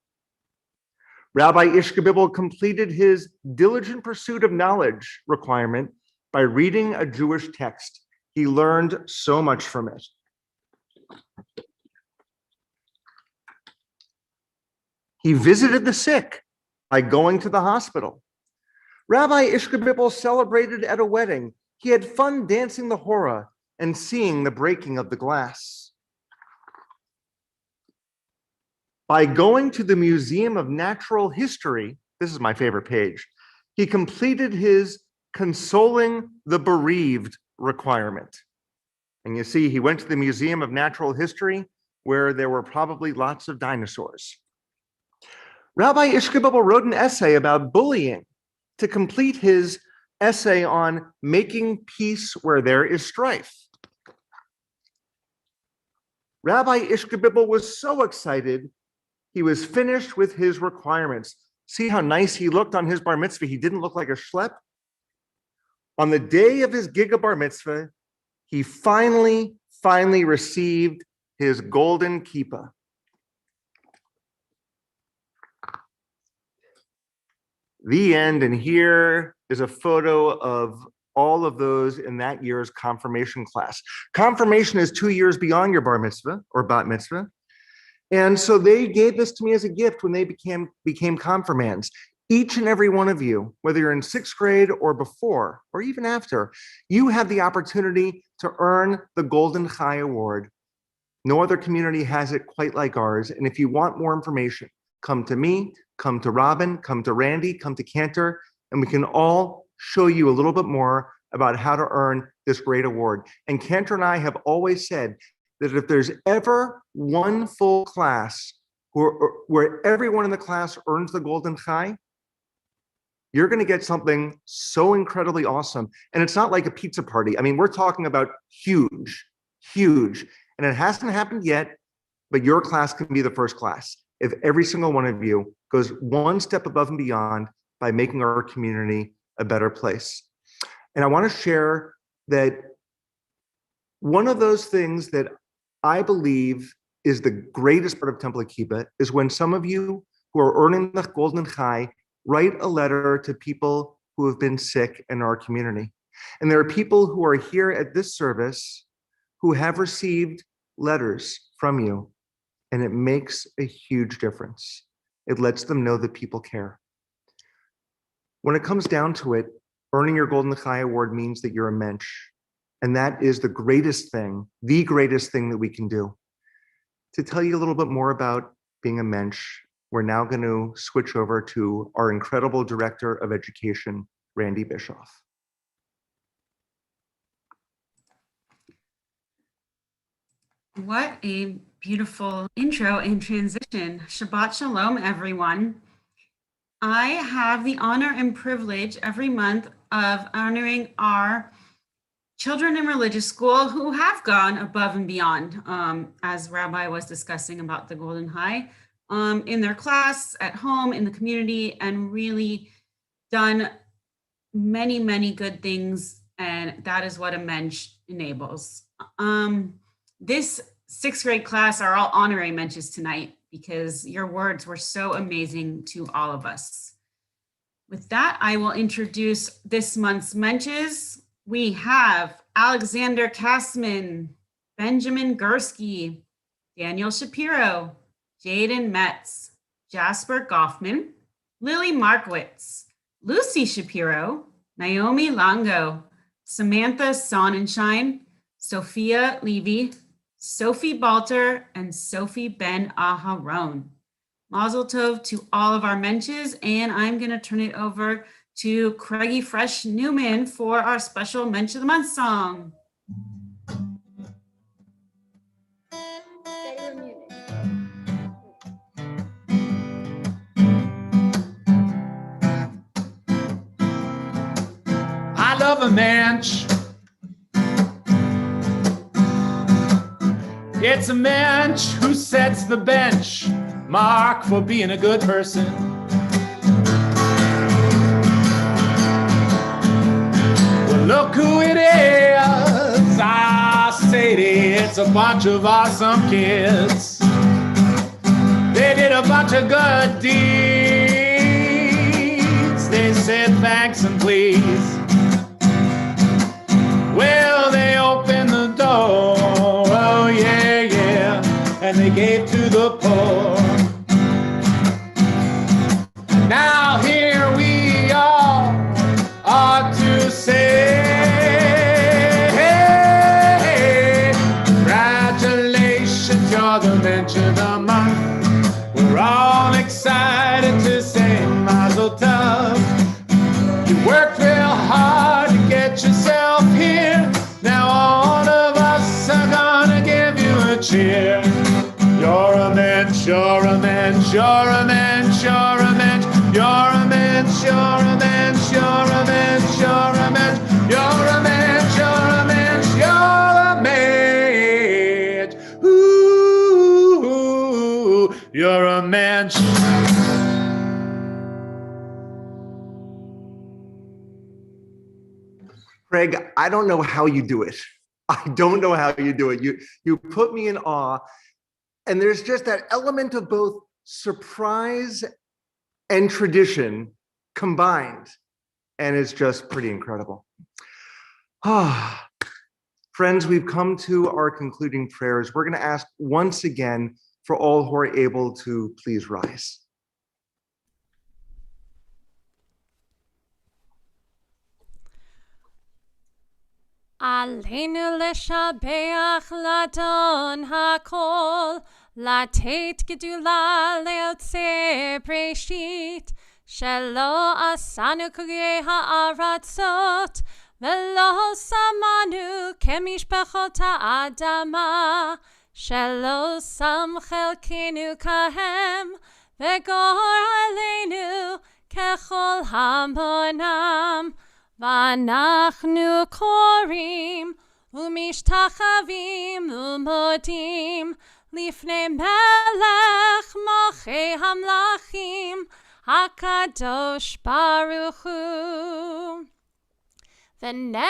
Rabbi Ishbibel completed his diligent pursuit of knowledge requirement by reading a Jewish text. He learned so much from it. He visited the sick by going to the hospital. Rabbi Ishbibel celebrated at a wedding. He had fun dancing the hora and seeing the breaking of the glass. By going to the Museum of Natural History, this is my favorite page, he completed his consoling the bereaved requirement. And you see, he went to the Museum of Natural History where there were probably lots of dinosaurs. Rabbi Ishbibel wrote an essay about bullying to complete his essay on making peace where there is strife. Rabbi Ishbibel was so excited, he was finished with his requirements. See how nice he looked on his bar mitzvah? He didn't look like a schlep. On the day of his giga bar mitzvah, he finally received his golden kippah. The end, and here is a photo of all of those in that year's confirmation class. Confirmation is 2 years beyond your bar mitzvah or bat mitzvah. And so they gave this to me as a gift when they became confirmands. Each and every one of you, whether you're in sixth grade or before, or even after, you have the opportunity to earn the Golden Chai Award. No other community has it quite like ours. And if you want more information, come to me, come to Robin, come to Randy, come to Cantor, and we can all show you a little bit more about how to earn this great award. And Cantor and I have always said that if there's ever one full class where everyone in the class earns the Golden Chai, you're going to get something so incredibly awesome. And it's not like a pizza party. I mean, we're talking about huge, huge. And it hasn't happened yet, but your class can be the first class if every single one of you goes one step above and beyond by making our community a better place. And I want to share that one of those things that I believe is the greatest part of Temple Akiba is when some of you who are earning the Golden Chai write a letter to people who have been sick in our community. And there are people who are here at this service who have received letters from you, and it makes a huge difference. It lets them know that people care. When it comes down to it, earning your Golden Chai Award means that you're a mensch, and that is the greatest thing that we can do. To tell you a little bit more about being a mensch, we're now going to switch over to our incredible Director of Education, Randy Bischoff. What a beautiful intro and transition. Shabbat Shalom, everyone. I have the honor and privilege every month of honoring our children in religious school who have gone above and beyond, as Rabbi was discussing about the Golden High, in their class, at home, in the community, and really done many, many good things. And that is what a mensch enables. This sixth grade class are all honorary mensches tonight because your words were so amazing to all of us. With that, I will introduce this month's mensches. We have Alexander Kastman, Benjamin Gursky, Daniel Shapiro, Jaden Metz, Jasper Goffman, Lily Markowitz, Lucy Shapiro, Naomi Longo, Samantha Sonnenschein, Sophia Levy, Sophie Balter, and Sophie Ben Aharon. Mazel tov to all of our mensches, and I'm going to turn it over to Craigie Fresh Newman for our special Mensch of the Month song. I love a mensch. It's a mensch who sets the bench mark for being a good person. Well, look who it is. I say it's a bunch of awesome kids. They did a bunch of good deeds. They said thanks and please. Well, they opened the door. Oh, yeah, yeah. And they gave to the poor. Now here we all ought to say, hey, congratulations, you're the mensch of the month. We're all excited to say mazel tov. You worked real hard to get yourself here. Now all of us are gonna give you a cheer. You're a mensch, you're a mensch, you're a mensch, you're a mensch, you're a mensch, you're a mensch, you're a mensch, you're a mensch, you're a mensch, you're a mensch, you're a mensch. Ooh, you're a mensch. Craig, I don't know how you do it. I don't know how you do it. You put me in awe. And there's just that element of both surprise and tradition combined. And it's just pretty incredible. Friends, we've come to our concluding prayers. We're going to ask once again for all who are able to please rise. Aleinu leshabeach ladon hakol, latet gedula leotze breshit, shelo asanu kugei ha'aratzot, velo samanu kemishpachot ha'adama, shelo sam chelkenu kahem, vegor aleinu kechol hamonam. Vanachnu korim umishtachavim umodim לפני מלך מלכי המלכים, הקדוש ברוך הוא. ונאמר,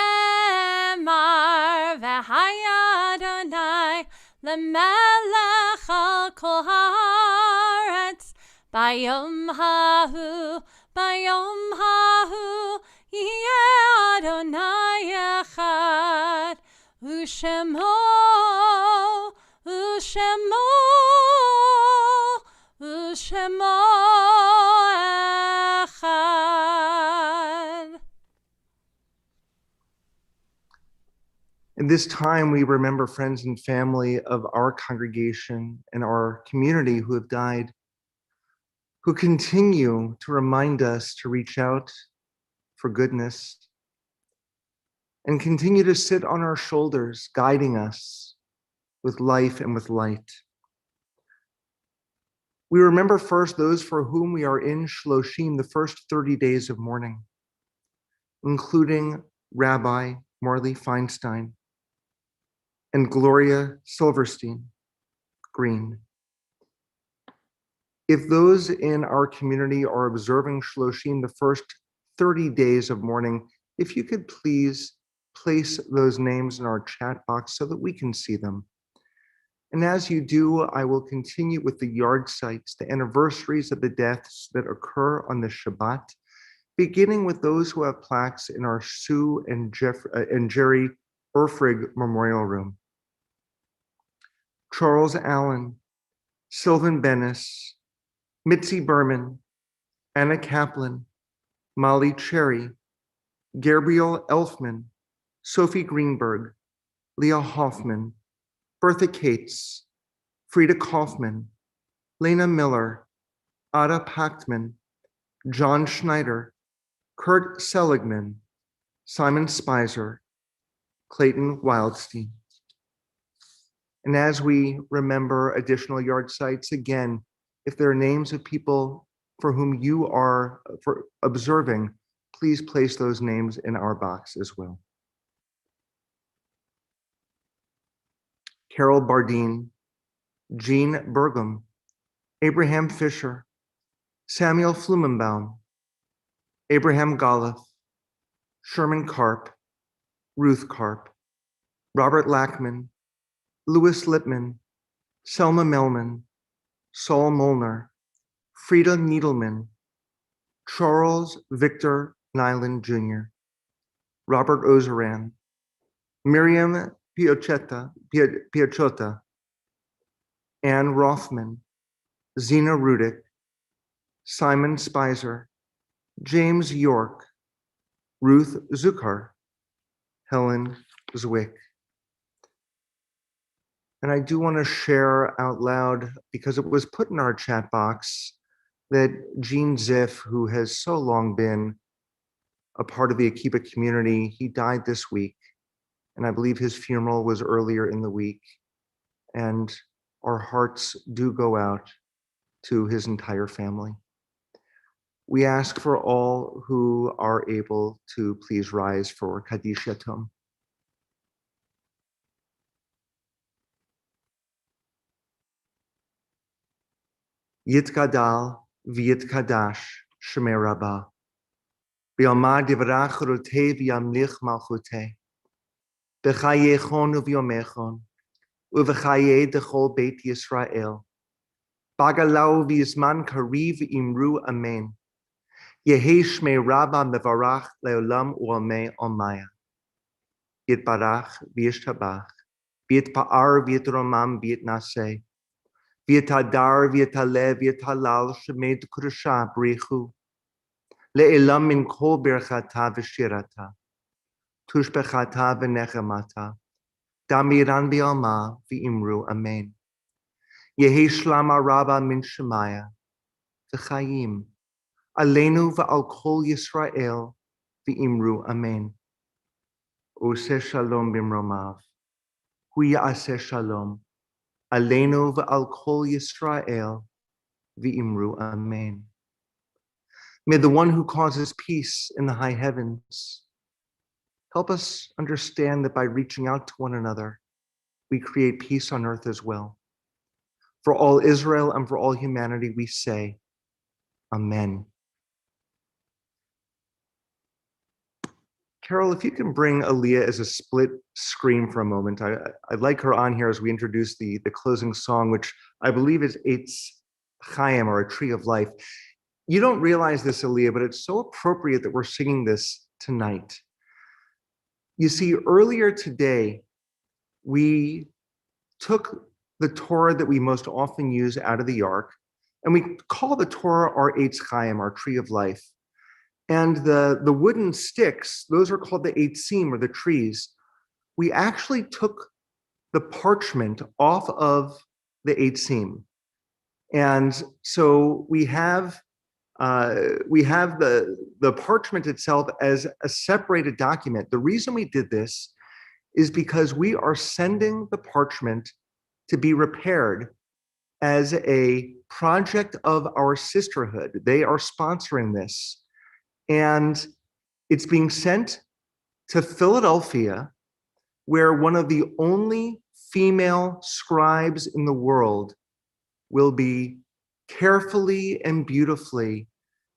והיה אדוני למלך על כל הארץ, ביום ההוא, ביום ההוא, יהיה אדוני אחד, ושמו, ושמו, ושמו אחד. In this time, we remember friends and family of our congregation and our community who have died, who continue to remind us to reach out for goodness and continue to sit on our shoulders, guiding us with life and with light. We remember first those for whom we are in Shloshim, the first 30 days of mourning, including Rabbi Morley Feinstein and Gloria Silverstein Green. If those in our community are observing Shloshim, the first 30 days of mourning, if you could please place those names in our chat box so that we can see them. And as you do, I will continue with the yard sites, the anniversaries of the deaths that occur on the Shabbat, beginning with those who have plaques in our Sue and Jerry Erfrig Memorial Room. Charles Allen, Sylvan Bennis, Mitzi Berman, Anna Kaplan, Molly Cherry, Gabriel Elfman, Sophie Greenberg, Leah Hoffman, Bertha Cates, Frida Kaufman, Lena Miller, Ada Pachtman, John Schneider, Kurt Seligman, Simon Spicer, Clayton Wildstein. And as we remember additional yard sites, again, if there are names of people for whom you are observing, please place those names in our box as well. Carol Bardeen, Jean Burgum, Abraham Fisher, Samuel Flumenbaum, Abraham Golliff, Sherman Karp, Ruth Karp, Robert Lackman, Louis Lippman, Selma Melman, Saul Molnar, Frida Needleman, Charles Victor Nyland Jr., Robert Ozeran, Miriam Piachota, Anne Rothman, Zena Rudick, Simon Spicer, James York, Ruth Zucker, Helen Zwick. And I do want to share out loud, because it was put in our chat box, that Gene Ziff, who has so long been a part of the Akiba community, he died this week. And I believe his funeral was earlier in the week. And our hearts do go out to his entire family. We ask for all who are able to please rise for Kaddish Yatom. Yitgadal v'yitkadash shemei Rabbah. B'yomah divrach rotei v'yamlich malchutei. B'chayechon u'v'yomechon. U'v'chayei dechol Beit Yisrael. Bagalau v'yizman kariv imru amen. Yehi shmei Rabbah mevarach leolam u'amei omaya. Yitbarach v'yishtabach. V'yitpa'ar v'yitromam v'yitnaseh. V'yitadar v'yitalev v'yitalal shemed kurusha brichu. Le'elam min kol birchata v'shirata. Tushbechata v'nechemata. Damiran v'yalma v'imru amen. Yehi shlama Rabbah min shemaya. V'chayim. Aleinu v'al kol Yisrael v'imru amen. Oseh shalom b'mromav. Hu ya'aseh shalom. Aleinu v'al kol Yisrael v'imru amen. May the one who causes peace in the high heavens help us understand that by reaching out to one another, we create peace on earth as well. For all Israel and for all humanity, we say, Amen. Carol, if you can bring Aaliyah as a split screen for a moment. I'd like her on here as we introduce the closing song, which I believe is Eitz Chaim, or A Tree of Life. You don't realize this, Aaliyah, but it's so appropriate that we're singing this tonight. You see, earlier today, we took the Torah that we most often use out of the Ark, and we call the Torah our Eitz Chaim, our Tree of Life. And the wooden sticks, those are called the eitzim, or the trees. We actually took the parchment off of the eitzim. And so we have the parchment itself as a separated document. The reason we did this is because we are sending the parchment to be repaired as a project of our sisterhood. They are sponsoring this. And it's being sent to Philadelphia, where one of the only female scribes in the world will be carefully and beautifully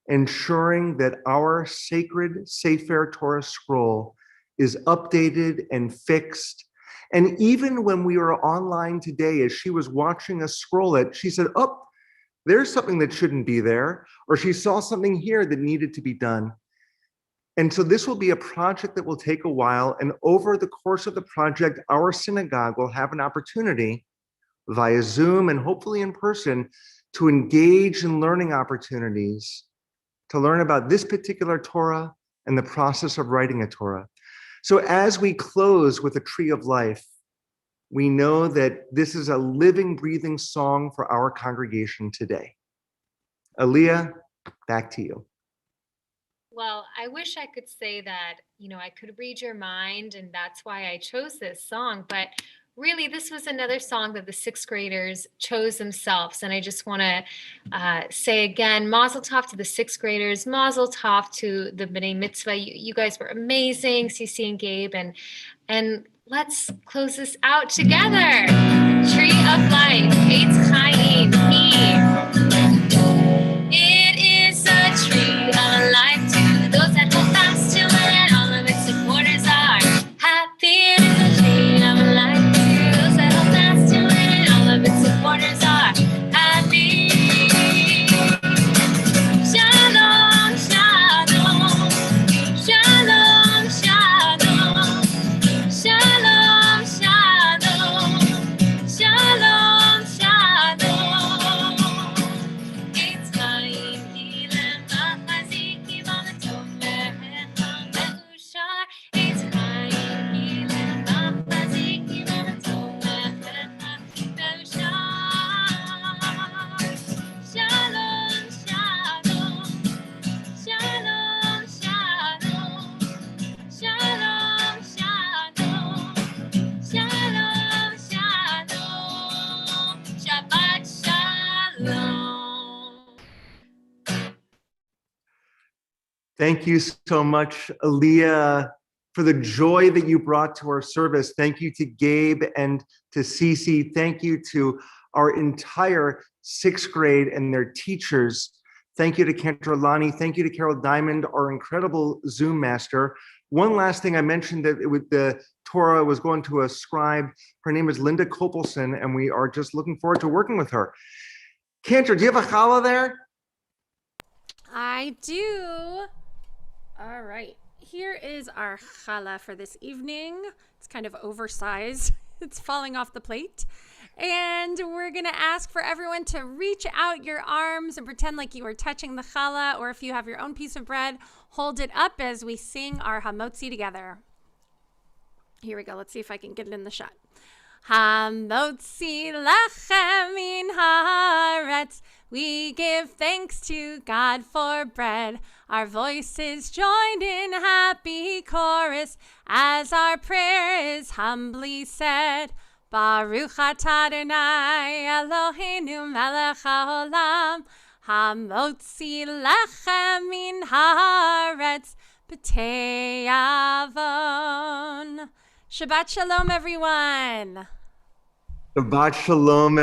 ensuring that our sacred Sefer Torah scroll is updated and fixed. And even when we were online today, as she was watching us scroll it, she said, oh, there's something that shouldn't be there, or she saw something here that needed to be done. And so this will be a project that will take a while. And over the course of the project, our synagogue will have an opportunity via Zoom and hopefully in person to engage in learning opportunities, to learn about this particular Torah and the process of writing a Torah. So as we close with A Tree of Life, we know that this is a living, breathing song for our congregation today. Aaliyah, back to you. Well, I wish I could say that, I could read your mind and that's why I chose this song, but really this was another song that the sixth graders chose themselves. And I just want to say again, mazel tov to the sixth graders, mazel tov to the B'nai Mitzvah. You guys were amazing, Cece and Gabe, and let's close this out together. Tree of Life, Eitz Chaim, it is a tree of life to those that hold fast to it. All of its supporters are happy. It is a tree of life to those that hold fast to it. All of its supporters are happy. Shalom, shalom, shalom, shalom, shalom, shalom, shalom, shalom. It's Chaim, Hilem, Machazikim, Amatov, Mehecham, Meushar. It's Chaim, Hilem, Machazikim, Amatov, Mehecham, Meushar. Shalom, shalom, shalom, shalom, shalom, shalom, shalom, shalom, Shabbat shalom. Thank you so much, Aaliyah, for the joy that you brought to our service. Thank you to Gabe and to Cece. Thank you to our entire sixth grade and their teachers. Thank you to Cantor Lani. Thank you to Carol Diamond, our incredible Zoom master. One last thing, I mentioned that the Torah was going to a scribe. Her name is Linda Kopelson, and we are just looking forward to working with her. Cantor, do you have a challah there? I do. All right. Here is our challah for this evening. It's kind of oversized. It's falling off the plate. And we're going to ask for everyone to reach out your arms and pretend like you are touching the challah, or if you have your own piece of bread, hold it up as we sing our hamotzi together. Here we go. Let's see if I can get it in the shot. Hamotzi lachem min haaretz. We give thanks to God for bread. Our voices joined in happy chorus as our prayer is humbly said. Baruch atah Adonai Eloheinu melech haolam, hamotzi lechem min haaretz b'tei avon. Shabbat shalom, everyone. Shabbat shalom,